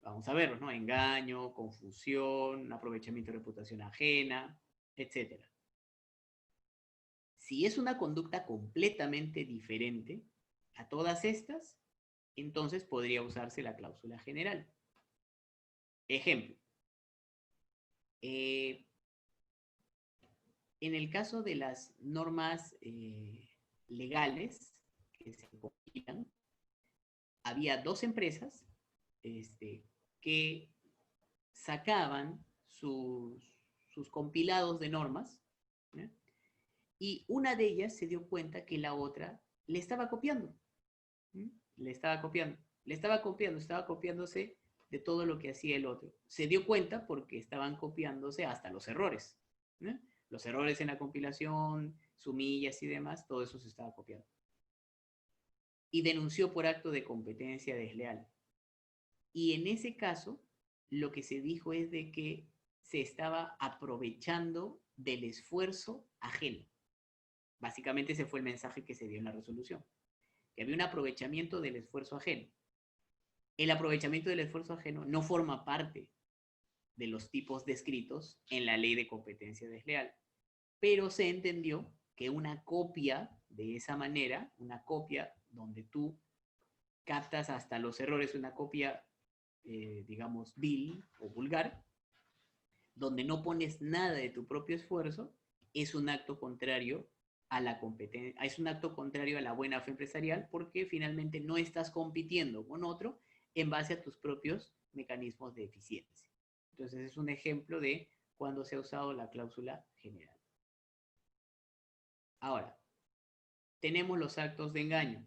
Vamos a verlos, ¿no? Engaño, confusión, aprovechamiento de reputación ajena, etc. Si es una conducta completamente diferente a todas estas, entonces podría usarse la cláusula general. Ejemplo. En el caso de las normas legales que se compilan, había dos empresas que sacaban sus compilados de normas, ¿eh? Y una de ellas se dio cuenta que la otra le estaba copiando. Estaba copiándose de todo lo que hacía el otro. Se dio cuenta porque estaban copiándose hasta los errores. ¿Eh? Los errores en la compilación, sumillas y demás, todo eso se estaba copiando. Y denunció por acto de competencia desleal. Y en ese caso, lo que se dijo es de que se estaba aprovechando del esfuerzo ajeno. Básicamente ese fue el mensaje que se dio en la resolución, que había un aprovechamiento del esfuerzo ajeno. El aprovechamiento del esfuerzo ajeno no forma parte de los tipos descritos en la ley de competencia desleal, pero se entendió que una copia de esa manera, una copia donde tú captas hasta los errores, una copia, digamos, vil o vulgar, donde no pones nada de tu propio esfuerzo, es un acto contrario a la competencia, es un acto contrario a la buena fe empresarial porque finalmente no estás compitiendo con otro en base a tus propios mecanismos de eficiencia. Entonces es un ejemplo de cuando se ha usado la cláusula general. Ahora, tenemos los actos de engaño.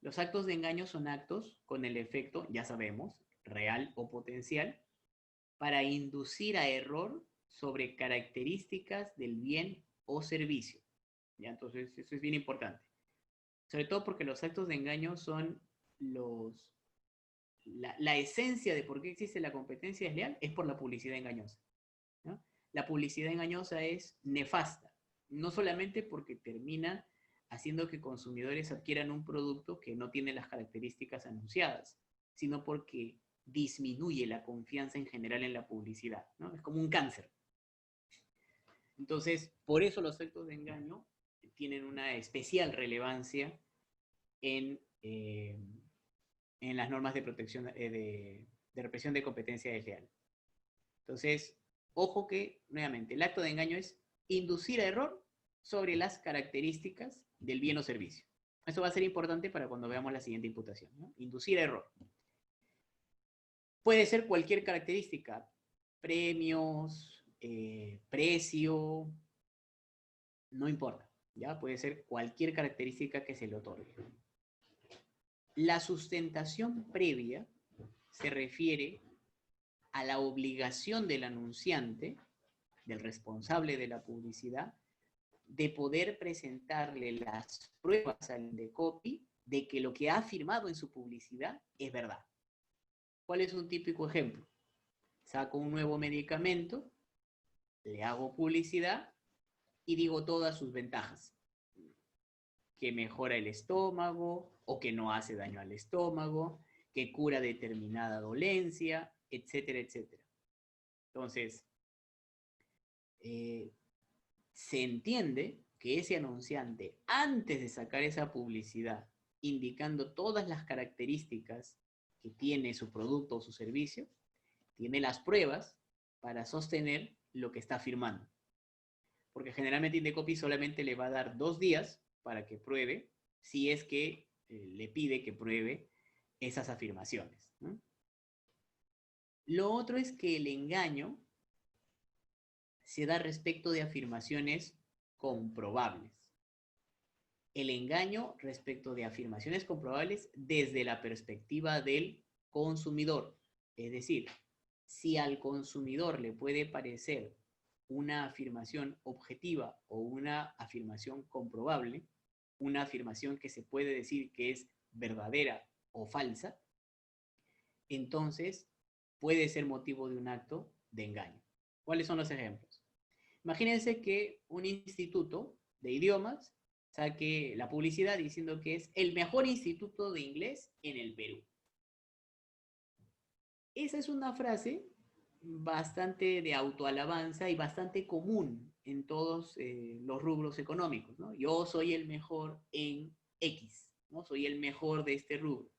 Los actos de engaño son actos con el efecto, ya sabemos, real o potencial, para inducir a error sobre características del bien o servicio. ¿Ya? Entonces, eso es bien importante. Sobre todo porque los actos de engaño son la esencia de por qué existe la competencia desleal es por la publicidad engañosa. ¿No? La publicidad engañosa es nefasta, no solamente porque termina haciendo que consumidores adquieran un producto que no tiene las características anunciadas, sino porque disminuye la confianza en general en la publicidad, ¿no? Es como un cáncer. Entonces, por eso los actos de engaño tienen una especial relevancia en las normas de protección de represión de competencia desleal. Entonces, ojo que, nuevamente, el acto de engaño es inducir a error sobre las características del bien o servicio. Esto va a ser importante para cuando veamos la siguiente imputación, ¿no? Inducir a error. Puede ser cualquier característica, premios, precio, no importa, ¿ya? Puede ser cualquier característica que se le otorgue. La sustentación previa se refiere a la obligación del anunciante, del responsable de la publicidad, de poder presentarle las pruebas al Indecopi de que lo que ha afirmado en su publicidad es verdad. ¿Cuál es un típico ejemplo? Saco un nuevo medicamento, le hago publicidad y digo todas sus ventajas. Que mejora el estómago o que no hace daño al estómago, que cura determinada dolencia, etcétera, etcétera. Entonces, se entiende que ese anunciante, antes de sacar esa publicidad, indicando todas las características que tiene su producto o su servicio, tiene las pruebas para sostener lo que está afirmando. Porque generalmente Indecopy solamente le va a dar 2 días para que pruebe, si es que le pide que pruebe esas afirmaciones, ¿no? Lo otro es que el engaño se da respecto de afirmaciones comprobables. El engaño respecto de afirmaciones comprobables desde la perspectiva del consumidor. Es decir, si al consumidor le puede parecer una afirmación objetiva o una afirmación comprobable, una afirmación que se puede decir que es verdadera o falsa, entonces puede ser motivo de un acto de engaño. ¿Cuáles son los ejemplos? Imagínense que un instituto de idiomas saque la publicidad diciendo que es el mejor instituto de inglés en el Perú. Esa es una frase bastante de autoalabanza y bastante común en todos los rubros económicos, ¿no? Yo soy el mejor en X, ¿no? Soy el mejor de este rubro.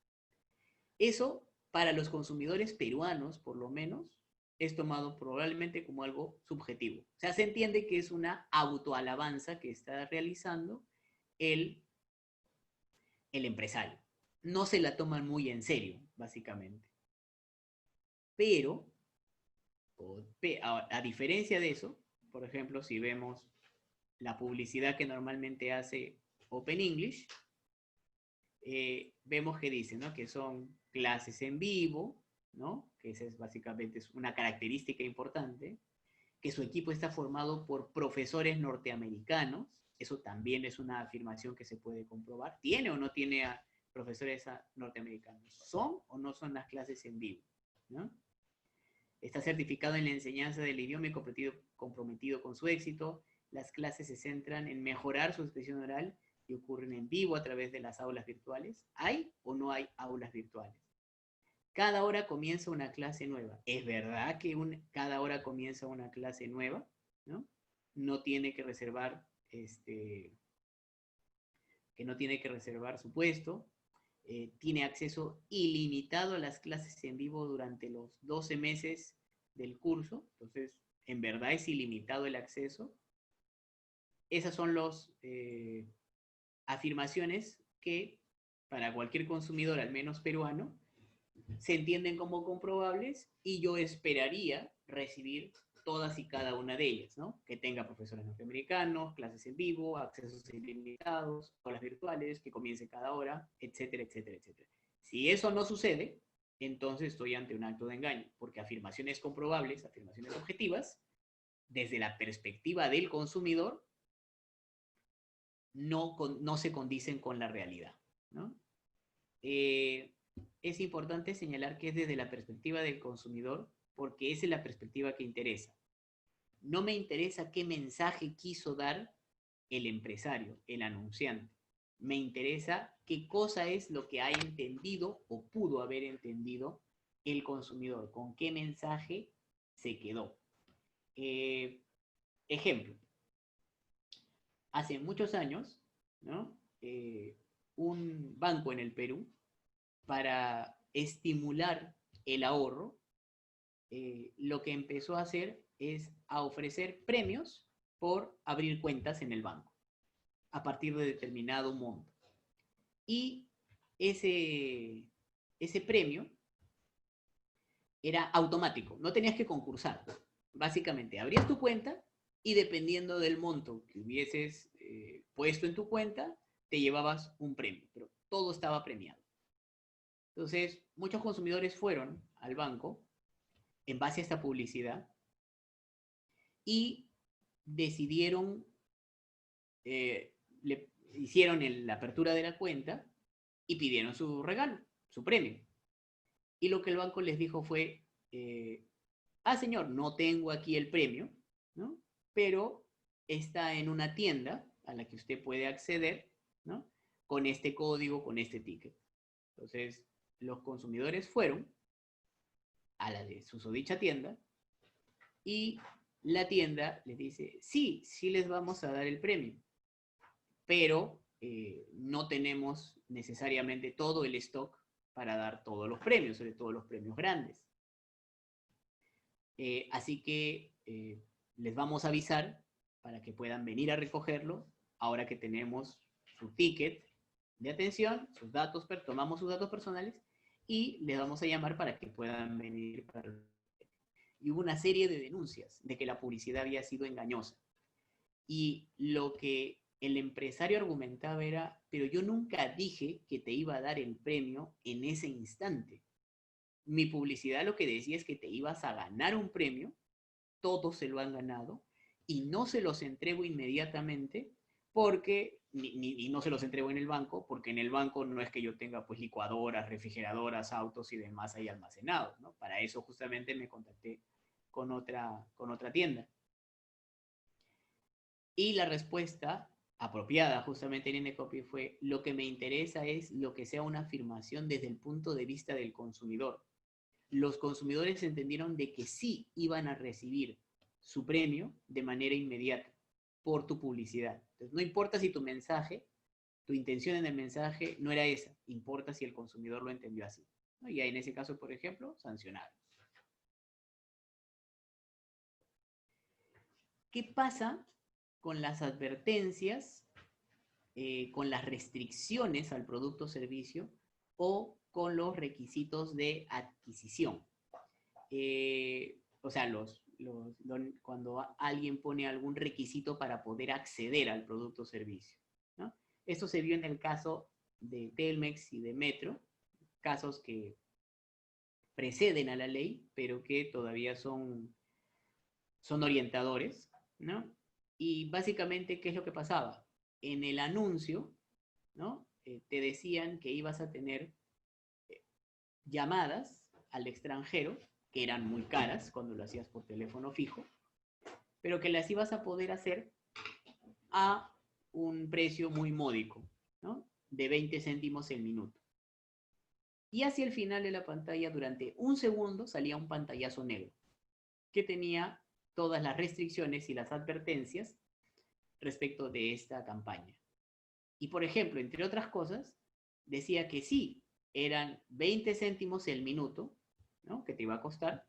Eso, para los consumidores peruanos, por lo menos, es tomado probablemente como algo subjetivo. O sea, se entiende que es una autoalabanza que está realizando el empresario. No se la toman muy en serio, básicamente. Pero, a diferencia de eso, por ejemplo, si vemos la publicidad que normalmente hace Open English, vemos que dice, ¿no?, que son clases en vivo, ¿no?, que esa es básicamente una característica importante, que su equipo está formado por profesores norteamericanos, eso también es una afirmación que se puede comprobar, ¿tiene o no tiene a profesores norteamericanos? ¿Son o no son las clases en vivo? ¿No? Está certificado en la enseñanza del idioma y comprometido con su éxito. Las clases se centran en mejorar su expresión oral y ocurren en vivo a través de las aulas virtuales. ¿Hay o no hay aulas virtuales? Cada hora comienza una clase nueva. ¿Es verdad que cada hora comienza una clase nueva? ¿No? No tiene que reservar su puesto. Tiene acceso ilimitado a las clases en vivo durante los 12 meses del curso. Entonces, en verdad es ilimitado el acceso. Esas son las afirmaciones que para cualquier consumidor, al menos peruano, se entienden como comprobables y yo esperaría recibir todas y cada una de ellas, ¿no? Que tenga profesores norteamericanos, clases en vivo, accesos ilimitados, aulas virtuales, que comience cada hora, etcétera, etcétera, etcétera. Si eso no sucede, entonces estoy ante un acto de engaño, porque afirmaciones comprobables, afirmaciones objetivas, desde la perspectiva del consumidor, no se condicen con la realidad, ¿no? Es importante señalar que es desde la perspectiva del consumidor, porque esa es la perspectiva que interesa. No me interesa qué mensaje quiso dar el empresario, el anunciante. Me interesa qué cosa es lo que ha entendido o pudo haber entendido el consumidor, con qué mensaje se quedó. Ejemplo, hace muchos años, ¿no?, un banco en el Perú, para estimular el ahorro, lo que empezó a hacer es a ofrecer premios por abrir cuentas en el banco, a partir de determinado monto. Y ese premio era automático, no tenías que concursar. Básicamente, abrías tu cuenta y dependiendo del monto que hubieses puesto en tu cuenta, te llevabas un premio, pero todo estaba premiado. Entonces, muchos consumidores fueron al banco en base a esta publicidad y decidieron, le hicieron la apertura de la cuenta y pidieron su regalo, su premio. Y lo que el banco les dijo fue, señor, no tengo aquí el premio, ¿no?, pero está en una tienda a la que usted puede acceder, ¿no?, con este código, con este ticket. Entonces, los consumidores fueron a la de susodicha tienda, Y la tienda les dice, sí, sí les vamos a dar el premio, pero no tenemos necesariamente todo el stock para dar todos los premios, sobre todo los premios grandes. Así que les vamos a avisar para que puedan venir a recogerlo ahora que tenemos su ticket de atención, sus datos, tomamos sus datos personales y les vamos a llamar para que puedan venir. Y hubo una serie de denuncias de que la publicidad había sido engañosa. Y lo que el empresario argumentaba era, pero yo nunca dije que te iba a dar el premio en ese instante. Mi publicidad lo que decía es que te ibas a ganar un premio, todos se lo han ganado, y no se los entrego inmediatamente porque, y no se los entrego en el banco, porque en el banco no es que yo tenga pues licuadoras, refrigeradoras, autos y demás ahí almacenados, ¿no? Para eso justamente me contacté con otra tienda. Y la respuesta apropiada justamente en Ncopy fue, lo que me interesa es lo que sea una afirmación desde el punto de vista del consumidor. Los consumidores entendieron de que sí iban a recibir su premio de manera inmediata por tu publicidad. Entonces, no importa si tu mensaje, tu intención en el mensaje no era esa, importa si el consumidor lo entendió así, ¿no? Y en ese caso, por ejemplo, sancionar. ¿Qué pasa con las advertencias, con las restricciones al producto o servicio o con los requisitos de adquisición? O sea, cuando alguien pone algún requisito para poder acceder al producto o servicio, ¿no? Esto se vio en el caso de Telmex y de Metro, casos que preceden a la ley, pero que todavía son orientadores, ¿no? Y básicamente, ¿qué es lo que pasaba? En el anuncio, ¿no? Te decían que ibas a tener llamadas al extranjero, que eran muy caras cuando lo hacías por teléfono fijo, pero que las ibas a poder hacer a un precio muy módico, ¿no? De 20 céntimos el minuto. Y hacia el final de la pantalla, durante un segundo, salía un pantallazo negro que tenía todas las restricciones y las advertencias respecto de esta campaña. Y por ejemplo, entre otras cosas, decía que sí, eran 20 céntimos el minuto, ¿no? Que te iba a costar,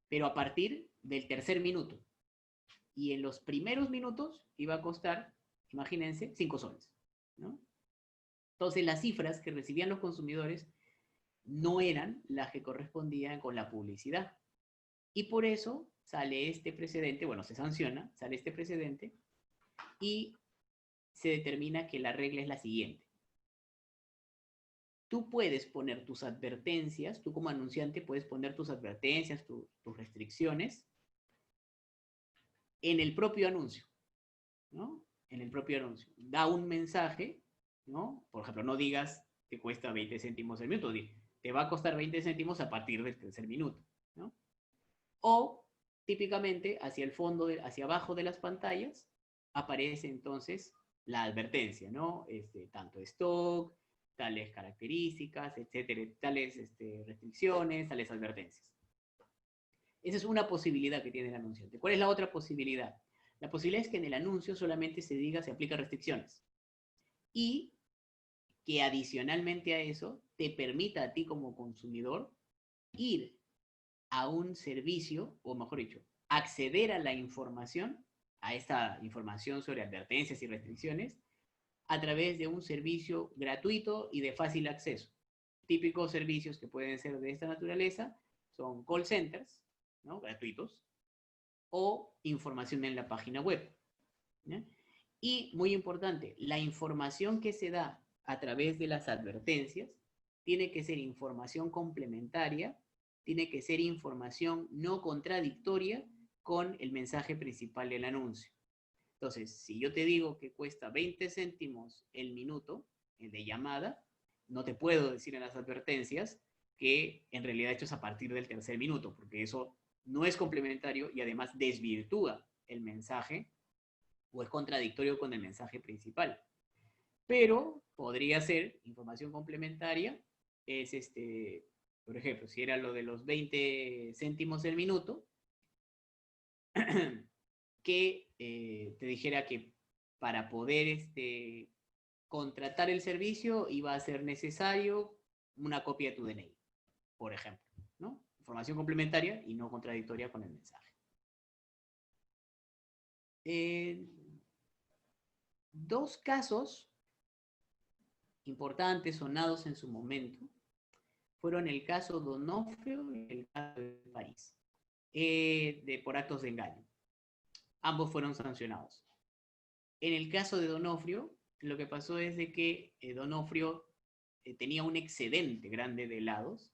pero a partir del tercer minuto. Y en los primeros minutos iba a costar, imagínense, 5 soles, ¿no? Entonces las cifras que recibían los consumidores no eran las que correspondían con la publicidad. Y por eso sale este precedente, bueno, se sanciona, sale este precedente y se determina que la regla es la siguiente. Tú puedes poner tus advertencias, tú como anunciante puedes poner tus advertencias, tus restricciones en el propio anuncio, ¿no? En el propio anuncio. Da un mensaje, ¿no? Por ejemplo, no digas te cuesta 20 céntimos el minuto, te va a costar 20 céntimos a partir del tercer minuto, ¿no? O típicamente hacia el fondo, hacia abajo de las pantallas, aparece entonces la advertencia, ¿no? Tanto stock, tales características, etcétera, tales restricciones, tales advertencias. Esa es una posibilidad que tiene el anunciante. ¿Cuál es la otra posibilidad? La posibilidad es que en el anuncio solamente se diga se aplica restricciones y que adicionalmente a eso te permita a ti como consumidor ir a un servicio, o mejor dicho, acceder a la información, a esta información sobre advertencias y restricciones, a través de un servicio gratuito y de fácil acceso. Típicos servicios que pueden ser de esta naturaleza son call centers, ¿no? Gratuitos, o información en la página web, ¿no? Y muy importante, la información que se da a través de las advertencias tiene que ser información complementaria, tiene que ser información no contradictoria con el mensaje principal del anuncio. Entonces, si yo te digo que cuesta 20 céntimos el minuto de llamada, no te puedo decir en las advertencias que en realidad esto es a partir del tercer minuto, porque eso no es complementario y además desvirtúa el mensaje o es contradictorio con el mensaje principal. Pero podría ser información complementaria, es por ejemplo, si era lo de los 20 céntimos el minuto, que te dijera que para poder contratar el servicio iba a ser necesario una copia de tu DNI, por ejemplo, ¿no? Información complementaria y no contradictoria con el mensaje. Dos casos importantes, sonados en su momento, fueron el caso Donofrio y el caso de París, por actos de engaño. Ambos fueron sancionados. En el caso de Donofrio, lo que pasó es de que Donofrio tenía un excedente grande de helados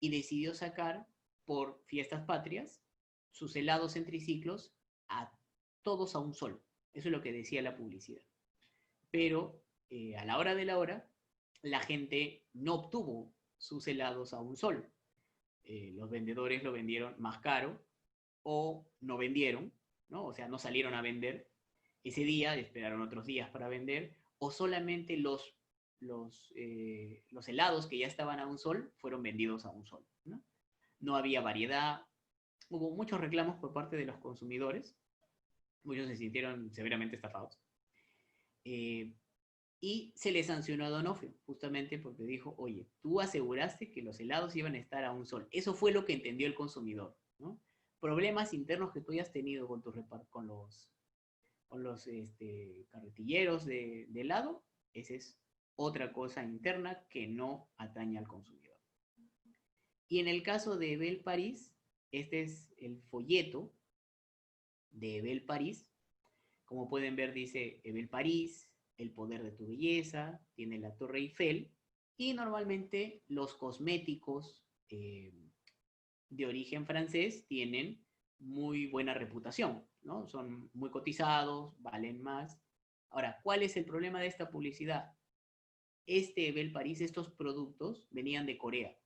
y decidió sacar por fiestas patrias sus helados en triciclos a todos a un sol. Eso es lo que decía la publicidad. Pero a la hora de la hora, la gente no obtuvo sus helados a un sol. Los vendedores lo vendieron más caro o no vendieron, ¿no? O sea, no salieron a vender ese día, esperaron otros días para vender, o solamente los helados que ya estaban a un sol fueron vendidos a un sol, ¿no? No había variedad, hubo muchos reclamos por parte de los consumidores, muchos se sintieron severamente estafados, y se le sancionó a Donofrio, justamente porque dijo, oye, tú aseguraste que los helados iban a estar a un sol. Eso fue lo que entendió el consumidor, ¿no? Problemas internos que tú hayas tenido con los carretilleros de helado, esa es otra cosa interna que no atañe al consumidor. Y en el caso de Ebel París, este es el folleto de Ebel París. Como pueden ver, dice Ebel París, el poder de tu belleza, tiene la Torre Eiffel, y normalmente los cosméticos de origen francés tienen muy buena reputación, ¿no? Son muy cotizados, valen más. Ahora, ¿cuál es el problema de esta publicidad? Ebel París, estos productos venían de Corea.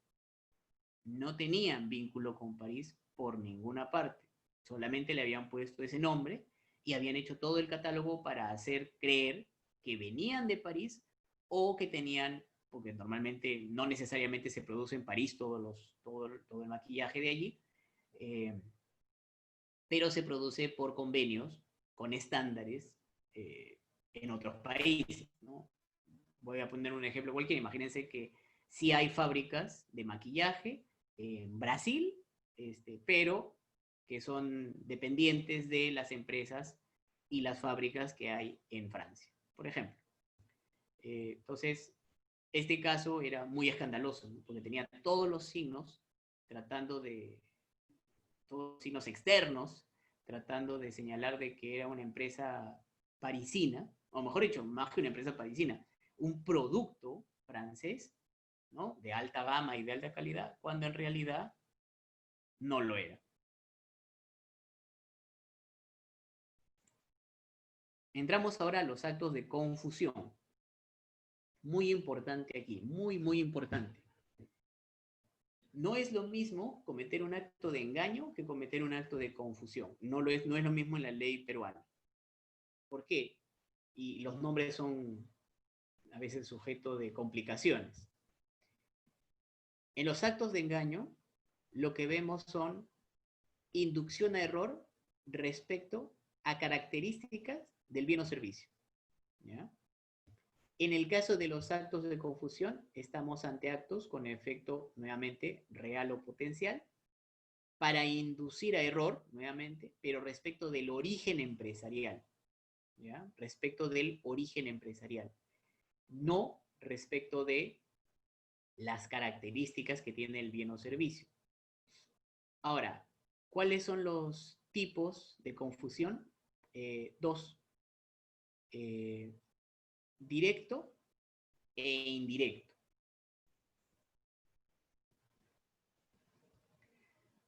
No tenían vínculo con París por ninguna parte. Solamente le habían puesto ese nombre y habían hecho todo el catálogo para hacer creer que venían de París o que tenían, porque normalmente no necesariamente se produce en París todo el maquillaje de allí, pero se produce por convenios con estándares en otros países, ¿no? Voy a poner un ejemplo cualquiera. Imagínense que sí hay fábricas de maquillaje en Brasil, pero que son dependientes de las empresas y las fábricas que hay en Francia, por ejemplo. Entonces, este caso era muy escandaloso, ¿no? Porque tenía todos los signos todos los signos externos, tratando de señalar de que era una empresa parisina, o mejor dicho, más que una empresa parisina, un producto francés, ¿no? De alta gama y de alta calidad, cuando en realidad no lo era. Entramos ahora a los actos de confusión. Muy importante aquí, muy, muy importante. No es lo mismo cometer un acto de engaño que cometer un acto de confusión. No es lo mismo en la ley peruana. ¿Por qué? Y los nombres son a veces sujeto de complicaciones. En los actos de engaño, lo que vemos son inducción a error respecto a características del bien o servicio, ¿ya? En el caso de los actos de confusión, estamos ante actos con efecto, nuevamente, real o potencial, para inducir a error, nuevamente, pero respecto del origen empresarial, ¿ya? Respecto del origen empresarial, no respecto de las características que tiene el bien o servicio. Ahora, ¿cuáles son los tipos de confusión? Dos. Directo e indirecto.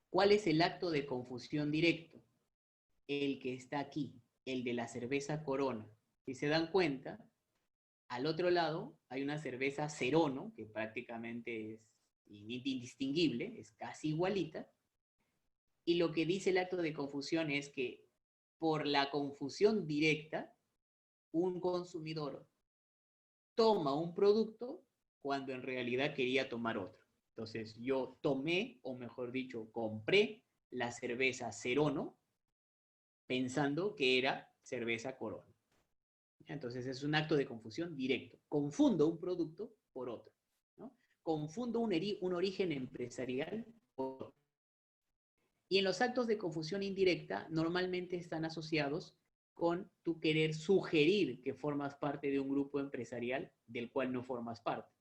¿Cuál es el acto de confusión directo? El que está aquí, el de la cerveza Corona. Si se dan cuenta, al otro lado hay una cerveza Cerono, que prácticamente es indistinguible, es casi igualita, y lo que dice el acto de confusión es que por la confusión directa, un consumidor toma un producto cuando en realidad quería tomar otro. Entonces yo tomé, o mejor dicho, compré la cerveza Cerono pensando que era cerveza Corona. Entonces es un acto de confusión directo. Confundo un producto por otro, ¿no? Confundo un origen empresarial por otro. Y en los actos de confusión indirecta normalmente están asociados con tu querer sugerir que formas parte de un grupo empresarial del cual no formas parte.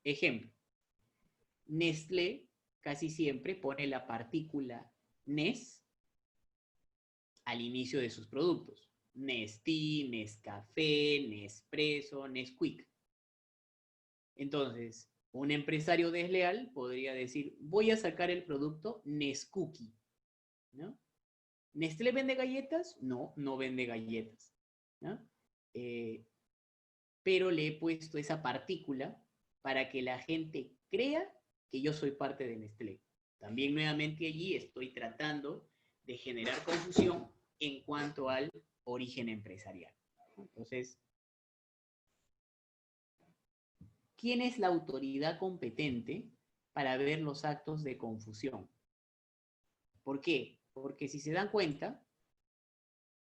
Ejemplo, Nestlé casi siempre pone la partícula Nes al inicio de sus productos. Nestea, Nescafé, Nespresso, Nesquik. Entonces, un empresario desleal podría decir, voy a sacar el producto Nescookie, ¿no? ¿Nestlé vende galletas? No, no vende galletas, ¿no? Pero le he puesto esa partícula para que la gente crea que yo soy parte de Nestlé. También nuevamente allí estoy tratando de generar confusión en cuanto al origen empresarial. Entonces, ¿quién es la autoridad competente para ver los actos de confusión? ¿Por qué? Porque si se dan cuenta,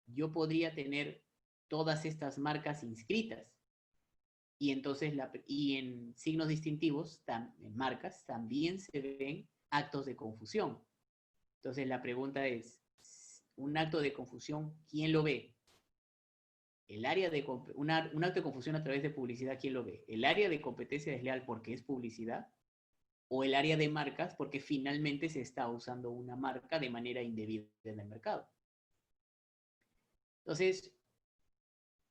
yo podría tener todas estas marcas inscritas y entonces en signos distintivos, en marcas, también se ven actos de confusión. Entonces la pregunta es, un acto de confusión, ¿quién lo ve? Un acto de confusión a través de publicidad, ¿quién lo ve? ¿El área de competencia desleal porque es publicidad? ¿O el área de marcas porque finalmente se está usando una marca de manera indebida en el mercado? Entonces,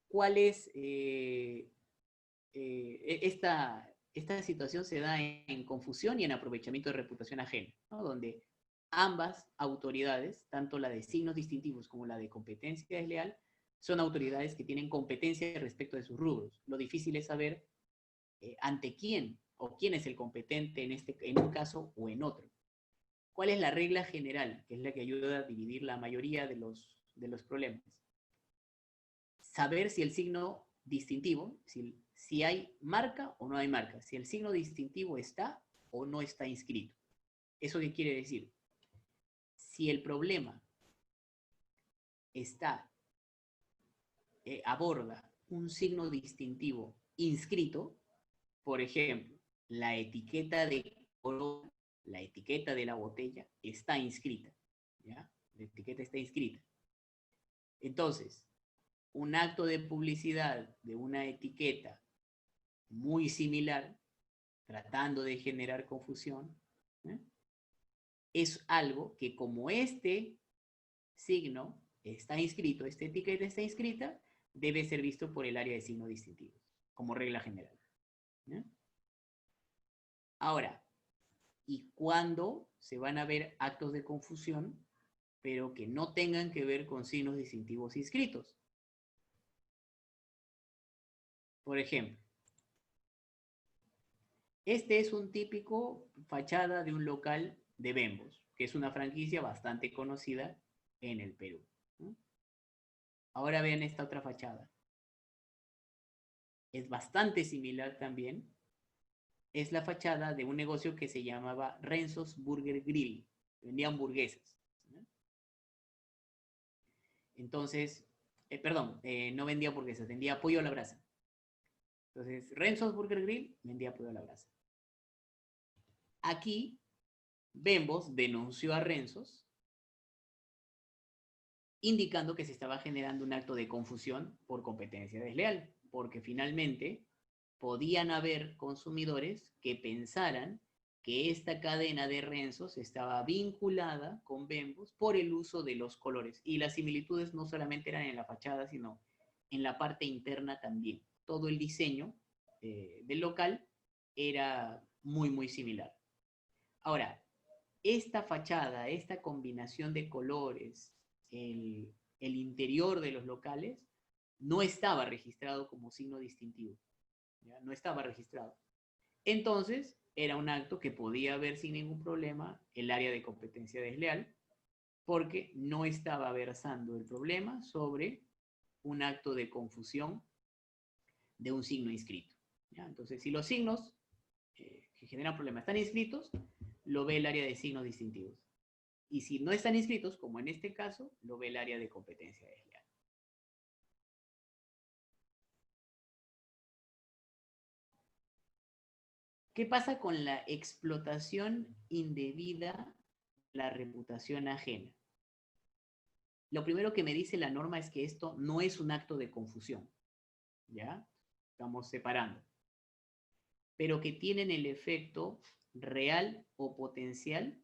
¿cuál es esta situación? Se da en confusión y en aprovechamiento de reputación ajena, ¿no? Donde ambas autoridades, tanto la de signos distintivos como la de competencia desleal, son autoridades que tienen competencia respecto de sus rubros. Lo difícil es saber ante quién o quién es el competente en un caso o en otro. ¿Cuál es la regla general? Que es la que ayuda a dividir la mayoría de los problemas. Saber si el signo distintivo, si hay marca o no hay marca, si el signo distintivo está o no está inscrito. ¿Eso qué quiere decir? Si el problema aborda un signo distintivo inscrito, por ejemplo, la etiqueta de color, la etiqueta de la botella está inscrita, ¿ya? La etiqueta está inscrita. Entonces, un acto de publicidad de una etiqueta muy similar, tratando de generar confusión, ¿eh? Es algo que como este signo está inscrito, esta etiqueta está inscrita, debe ser visto por el área de signos distintivos, como regla general. ¿Eh? Ahora, ¿y cuándo se van a ver actos de confusión, pero que no tengan que ver con signos distintivos inscritos? Por ejemplo, este es un típico fachada de un local de Bembos, que es una franquicia bastante conocida en el Perú, ¿no? Ahora vean esta otra fachada. Es bastante similar también. Es la fachada de un negocio que se llamaba Renzo's Burger Grill. Vendía hamburguesas, ¿no? Entonces, no vendía hamburguesas, vendía pollo a la brasa. Entonces, Renzo's Burger Grill vendía pollo a la brasa. Aquí, Bembos denunció a Renzo's indicando que se estaba generando un acto de confusión por competencia desleal, porque finalmente podían haber consumidores que pensaran que esta cadena de Renzo's estaba vinculada con Bembos por el uso de los colores. Y las similitudes no solamente eran en la fachada, sino en la parte interna también. Todo el diseño del local era muy, muy similar. Ahora, esta fachada, esta combinación de colores, el interior de los locales, no estaba registrado como signo distintivo. ¿Ya? No estaba registrado. Entonces, era un acto que podía haber sin ningún problema el área de competencia desleal, porque no estaba versando el problema sobre un acto de confusión de un signo inscrito. ¿Ya? Entonces, si los signos que generan problemas están inscritos, lo ve el área de signos distintivos. Y si no están inscritos, como en este caso, lo ve el área de competencia desleal. ¿Qué pasa con la explotación indebida de la reputación ajena? Lo primero que me dice la norma es que esto no es un acto de confusión, ¿ya? Estamos separando. Pero que tienen el efecto real o potencial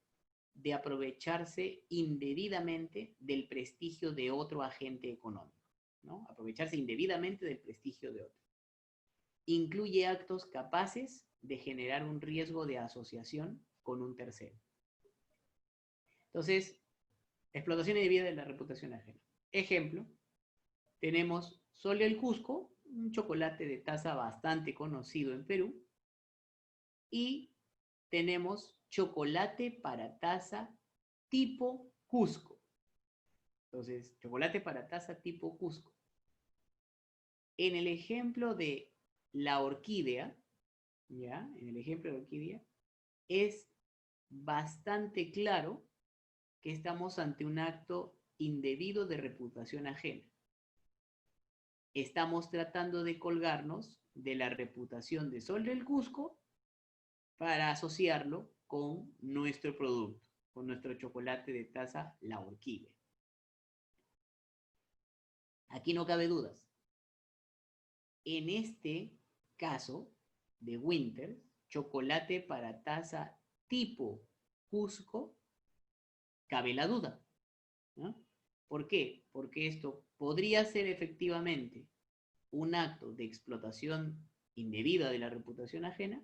de aprovecharse indebidamente del prestigio de otro agente económico, ¿no? Aprovecharse indebidamente del prestigio de otro. Incluye actos capaces de generar un riesgo de asociación con un tercero. Entonces, explotación indebida de la reputación ajena. Ejemplo, tenemos Sol el Cusco, un chocolate de taza bastante conocido en Perú, y tenemos chocolate para taza tipo Cusco. Entonces, chocolate para taza tipo Cusco. En el ejemplo de la orquídea, ¿ya? En el ejemplo de la orquídea, es bastante claro que estamos ante un acto indebido de reputación ajena. Estamos tratando de colgarnos de la reputación de Sol del Cusco para asociarlo con nuestro producto, con nuestro chocolate de taza La Orquídea. Aquí no cabe dudas. En este caso de Winter, chocolate para taza tipo Cusco, cabe la duda, ¿no? ¿Por qué? Porque esto podría ser efectivamente un acto de explotación indebida de la reputación ajena,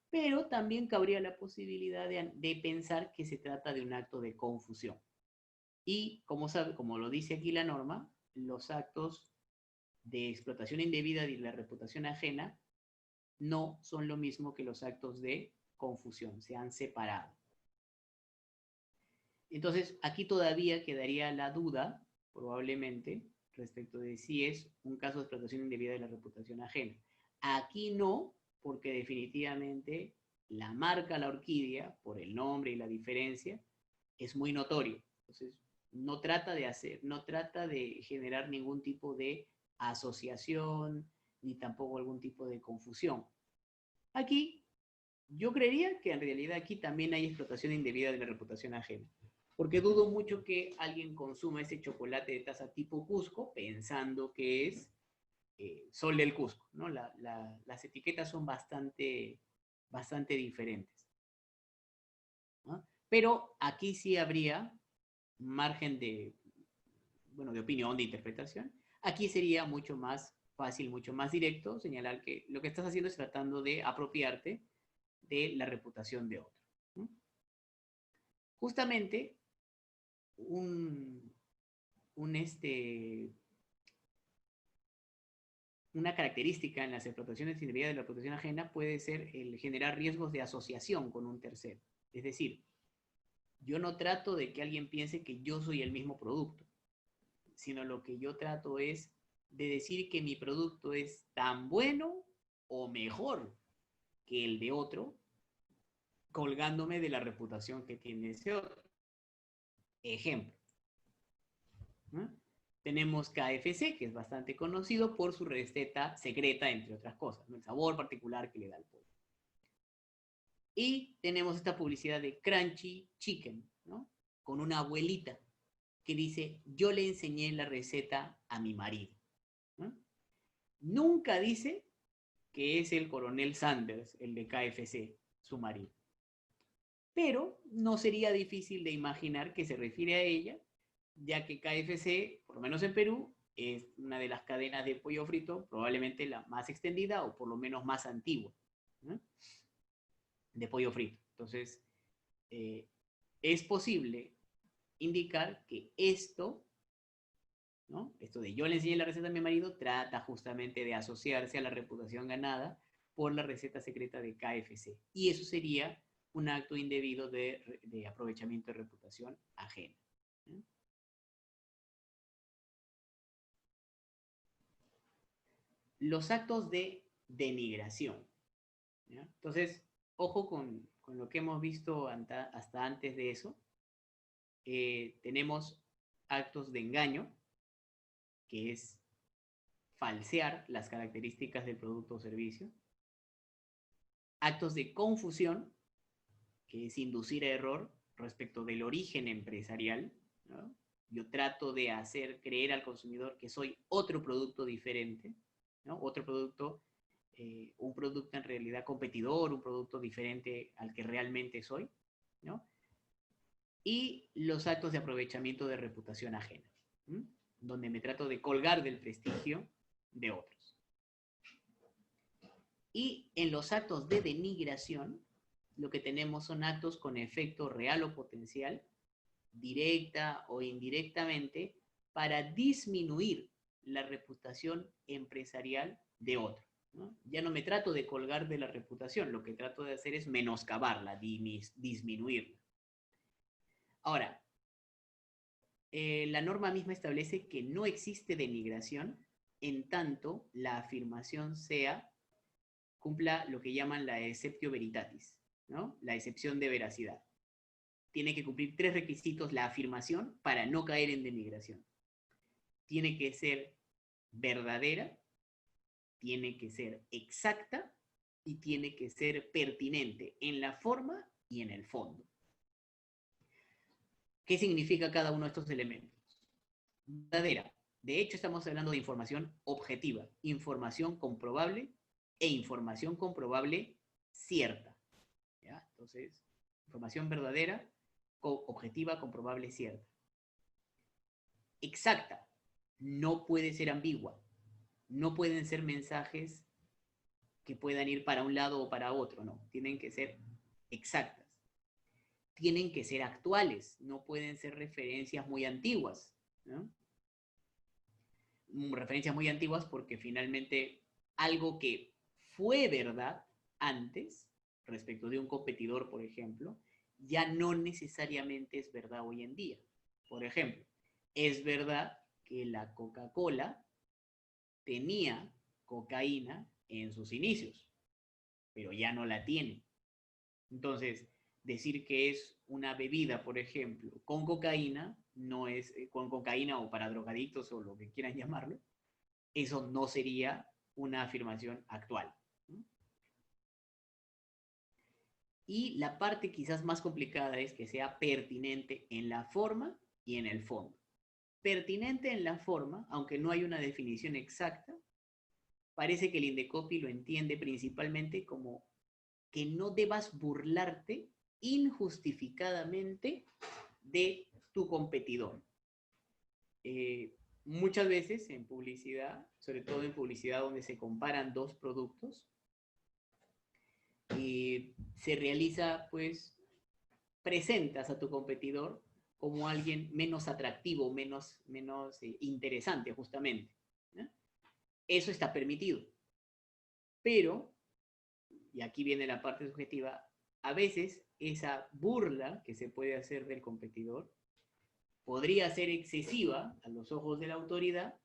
pero también cabría la posibilidad de pensar que se trata de un acto de confusión. Y como lo dice aquí la norma, los actos de explotación indebida de la reputación ajena no son lo mismo que los actos de confusión, se han separado. Entonces, aquí todavía quedaría la duda, probablemente, respecto de si es un caso de explotación indebida de la reputación ajena. Aquí no, porque definitivamente la marca La Orquídea, por el nombre y la diferencia, es muy notorio. Entonces, no trata de generar ningún tipo de asociación, ni tampoco algún tipo de confusión. Aquí, yo creería que en realidad aquí también hay explotación indebida de la reputación ajena. Porque dudo mucho que alguien consuma ese chocolate de taza tipo Cusco pensando que es Sol del Cusco, ¿no? Las etiquetas son bastante diferentes, ¿no? Pero aquí sí habría margen de opinión, de interpretación. Aquí sería mucho más fácil, mucho más directo señalar que lo que estás haciendo es tratando de apropiarte de la reputación de otro, ¿no? Justamente un, un una característica en las explotaciones indebidas de la explotación ajena puede ser el generar riesgos de asociación con un tercero. Es decir, yo no trato de que alguien piense que yo soy el mismo producto, sino lo que yo trato es de decir que mi producto es tan bueno o mejor que el de otro, colgándome de la reputación que tiene ese otro. Ejemplo, ¿no? Tenemos KFC, que es bastante conocido por su receta secreta, entre otras cosas, ¿no? El sabor particular que le da al pollo. Y tenemos esta publicidad de Crunchy Chicken, ¿no? Con una abuelita que dice, yo le enseñé la receta a mi marido, ¿no? Nunca dice que es el coronel Sanders, el de KFC, su marido. Pero no sería difícil de imaginar que se refiere a ella, ya que KFC, por lo menos en Perú, es una de las cadenas de pollo frito, probablemente la más extendida o por lo menos más antigua, ¿no? De pollo frito. Entonces, es posible indicar que esto, ¿no? Esto de yo le enseñé la receta a mi marido, trata justamente de asociarse a la reputación ganada por la receta secreta de KFC. Y eso sería un acto indebido de aprovechamiento de reputación ajena, ¿no? Los actos de denigración, ¿ya? Entonces, ojo con lo que hemos visto hasta antes de eso, tenemos actos de engaño, que es falsear las características del producto o servicio. Actos de confusión, que es inducir a error respecto del origen empresarial, ¿no? Yo trato de hacer creer al consumidor que soy otro producto diferente, ¿no? Otro producto, un producto en realidad competidor, un producto diferente al que realmente soy, ¿no? Y los actos de aprovechamiento de reputación ajena, ¿m? Donde me trato de colgar del prestigio de otros. Y en los actos de denigración, lo que tenemos son actos con efecto real o potencial, directa o indirectamente, para disminuir la reputación empresarial de otro, ¿no? Ya no me trato de colgar de la reputación, lo que trato de hacer es menoscabarla, disminuirla. Ahora, la norma misma establece que no existe denigración en tanto la afirmación cumpla lo que llaman la exceptio veritatis, ¿no? La excepción de veracidad. Tiene que cumplir 3 requisitos la afirmación para no caer en denigración. Tiene que ser verdadera, tiene que ser exacta y tiene que ser pertinente en la forma y en el fondo. ¿Qué significa cada uno de estos elementos? Verdadera. De hecho, estamos hablando de información objetiva, información comprobable e información comprobable cierta, ¿ya? Entonces, información verdadera, objetiva, comprobable, cierta. Exacta. No puede ser ambigua. No pueden ser mensajes que puedan ir para un lado o para otro, no. Tienen que ser exactas. Tienen que ser actuales. No pueden ser referencias muy antiguas, ¿no? Referencias muy antiguas porque finalmente algo que fue verdad antes, respecto de un competidor, por ejemplo, ya no necesariamente es verdad hoy en día. Por ejemplo, es verdad que la Coca-Cola tenía cocaína en sus inicios, pero ya no la tiene. Entonces, decir que es una bebida, por ejemplo, con cocaína, no es con cocaína o para drogadictos o lo que quieran llamarlo, eso no sería una afirmación actual. Y la parte quizás más complicada es que sea pertinente en la forma y en el fondo. Pertinente en la forma, aunque no hay una definición exacta, parece que el Indecopi lo entiende principalmente como que no debas burlarte injustificadamente de tu competidor. Muchas veces en publicidad, sobre todo en publicidad donde se comparan dos productos, se realiza, pues, presentas a tu competidor como alguien menos atractivo, menos interesante, justamente, ¿no? Eso está permitido. Pero, y aquí viene la parte subjetiva, a veces esa burla que se puede hacer del competidor podría ser excesiva a los ojos de la autoridad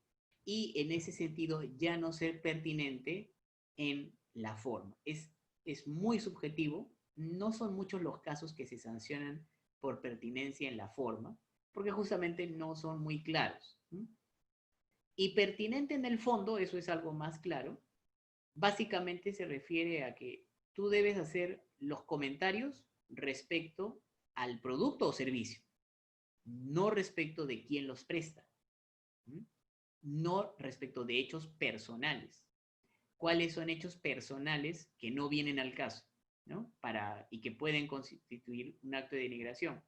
y en ese sentido ya no ser pertinente en la forma. Es muy subjetivo, no son muchos los casos que se sancionan por pertinencia en la forma, porque justamente no son muy claros. Y pertinente en el fondo, eso es algo más claro, básicamente se refiere a que tú debes hacer los comentarios respecto al producto o servicio, no respecto de quién los presta, no respecto de hechos personales. ¿Cuáles son hechos personales que no vienen al caso, ¿no? Y que pueden constituir un acto de denigración?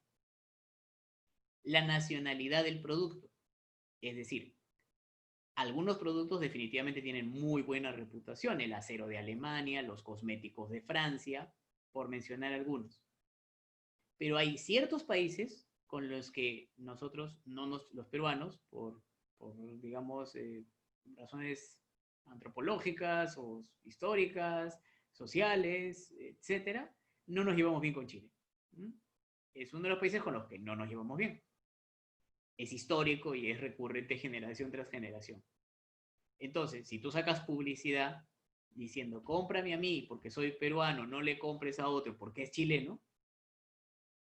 La nacionalidad del producto, es decir, algunos productos definitivamente tienen muy buena reputación, el acero de Alemania, los cosméticos de Francia, por mencionar algunos. Pero hay ciertos países con los que nosotros, los peruanos, por digamos, razones antropológicas o históricas, sociales, etcétera, no nos llevamos bien con Chile. Es uno de los países con los que no nos llevamos bien. Es histórico y es recurrente generación tras generación. Entonces, si tú sacas publicidad diciendo, cómprame a mí porque soy peruano, no le compres a otro porque es chileno,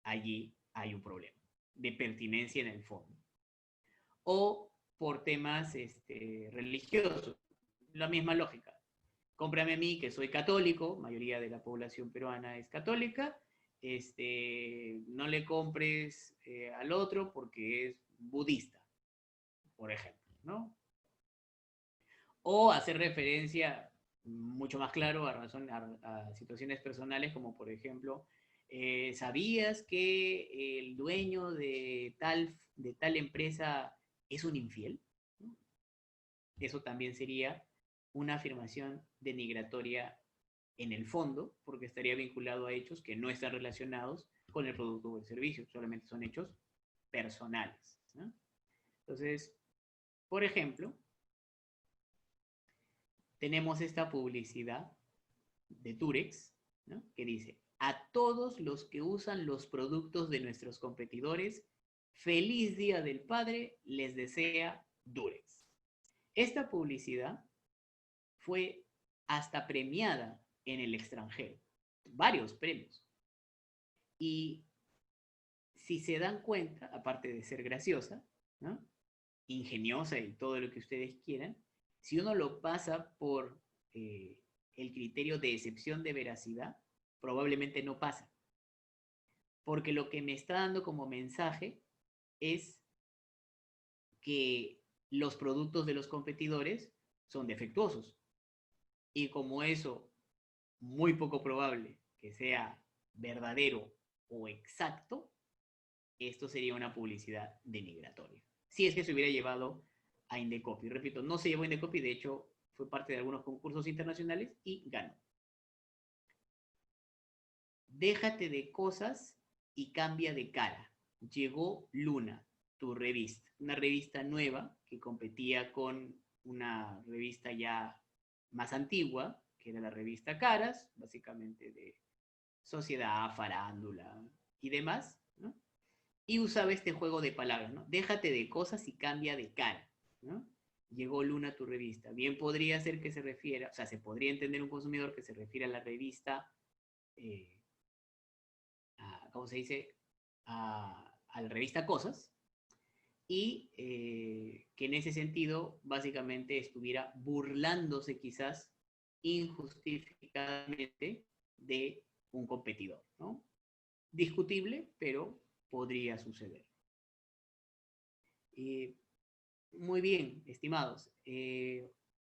allí hay un problema. de pertinencia en el fondo. O por temas religiosos. La misma lógica. Cómprame a mí, que soy católico, mayoría de la población peruana es católica, no le compres al otro porque es budista, por ejemplo, ¿no? O hacer referencia mucho más claro a situaciones personales, como por ejemplo, ¿sabías que el dueño de tal empresa es un infiel? ¿No? Eso también sería una afirmación denigratoria en el fondo, porque estaría vinculado a hechos que no están relacionados con el producto o el servicio, solamente son hechos personales, ¿no? Entonces, por ejemplo, tenemos esta publicidad de Turex, ¿no? Que dice, a todos los que usan los productos de nuestros competidores, feliz Día del Padre, les desea Durex. Esta publicidad fue hasta premiada en el extranjero, varios premios. Y si se dan cuenta, aparte de ser graciosa, ¿no? Ingeniosa y todo lo que ustedes quieran, si uno lo pasa por el criterio de excepción de veracidad, probablemente no pasa. Porque lo que me está dando como mensaje es que los productos de los competidores son defectuosos. Y como eso, muy poco probable que sea verdadero o exacto, esto sería una publicidad denigratoria. Si es que se hubiera llevado a Indecopy. Repito, no se llevó a Indecopy, de hecho fue parte de algunos concursos internacionales y ganó. Déjate de cosas y cambia de cara. Llegó Luna, tu revista, una revista nueva que competía con una revista ya más antigua, que era la revista Caras, básicamente de sociedad, farándula y demás, ¿no? Y usaba este juego de palabras, ¿no? Déjate de cosas y cambia de cara, ¿no? Llegó Luna a tu revista. Bien podría ser que se refiera, o sea, se podría entender un consumidor que se refiere a la revista, ¿cómo se dice? A la revista Cosas, y que en ese sentido básicamente estuviera burlándose quizás injustificadamente de un competidor, ¿no? Discutible, pero podría suceder. Muy bien, estimados.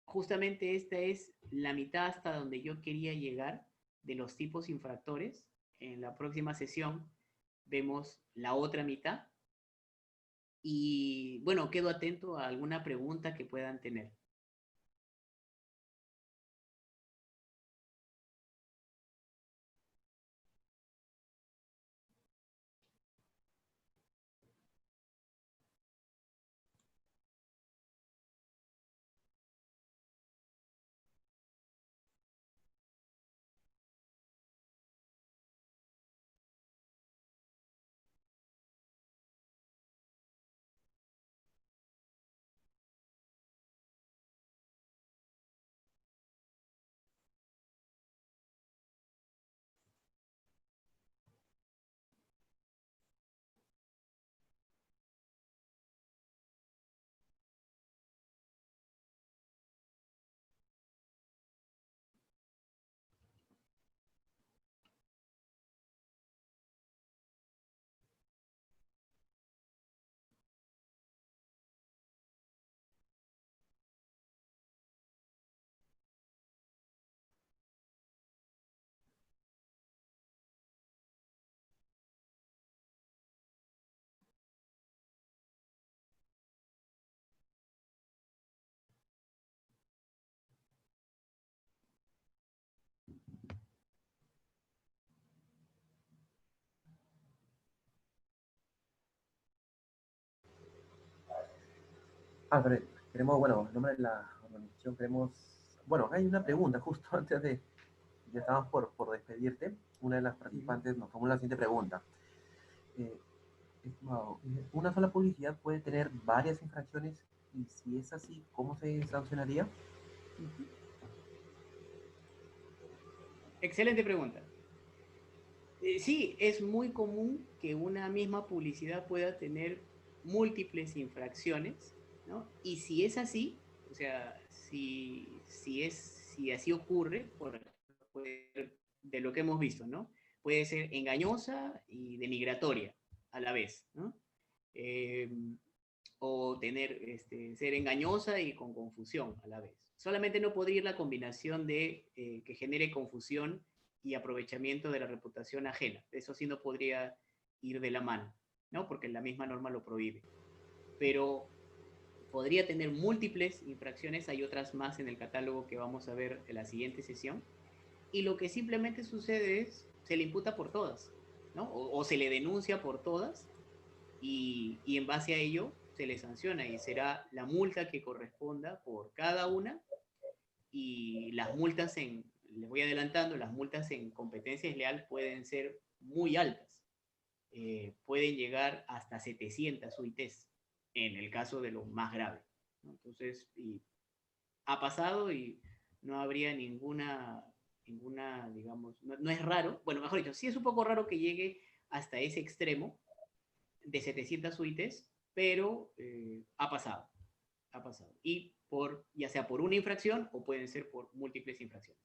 Justamente esta es la mitad hasta donde yo quería llegar de los tipos infractores. En la próxima sesión vemos la otra mitad. Y bueno, quedo atento a alguna pregunta que puedan tener. Pero queremos, bueno, en nombre de la organización queremos, bueno, hay una pregunta justo antes de, ya estamos por despedirte. Una de las participantes nos formula la siguiente pregunta. Eh, Estimado, ¿una sola publicidad puede tener varias infracciones? Y si es así, ¿cómo se sancionaría? Excelente pregunta. Sí, es muy común que una misma publicidad pueda tener múltiples infracciones, ¿no? Y si es así, o sea, si así ocurre, de lo que hemos visto, ¿no? Puede ser engañosa y denigratoria a la vez, ¿no? Eh, o ser engañosa y con confusión a la vez. Solamente no podría ir la combinación de que genere confusión y aprovechamiento de la reputación ajena. Eso sí no podría ir de la mano, ¿no? Porque la misma norma lo prohíbe. Pero podría tener múltiples infracciones, hay otras más en el catálogo que vamos a ver en la siguiente sesión, y lo que simplemente sucede es, se le imputa por todas, ¿no? O se le denuncia por todas, y en base a ello se le sanciona y será la multa que corresponda por cada una, y las multas les voy adelantando, las multas en competencia desleal pueden ser muy altas, pueden llegar hasta 700 UITs en el caso de lo más grave, ¿no? Entonces, ha pasado y no habría digamos, no es raro, bueno, mejor dicho, sí es un poco raro que llegue hasta ese extremo de 700 UITs, pero ha pasado, ha pasado. Y ya sea por una infracción o pueden ser por múltiples infracciones.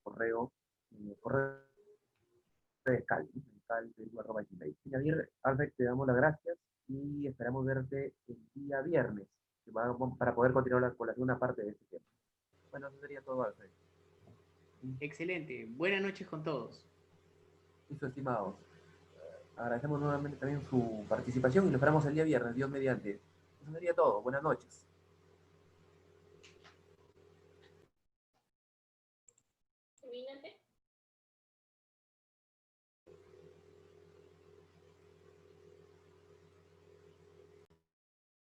Correo, correo de cal.gmail. Javier, Albert, te damos las gracias y esperamos verte el día viernes para poder continuar con la segunda parte de este tema. Bueno, eso sería todo, Alfred. Excelente. Buenas noches con todos. Listo, estimados. Agradecemos nuevamente también su participación y lo esperamos el día viernes, Dios mediante. Eso sería todo. Buenas noches.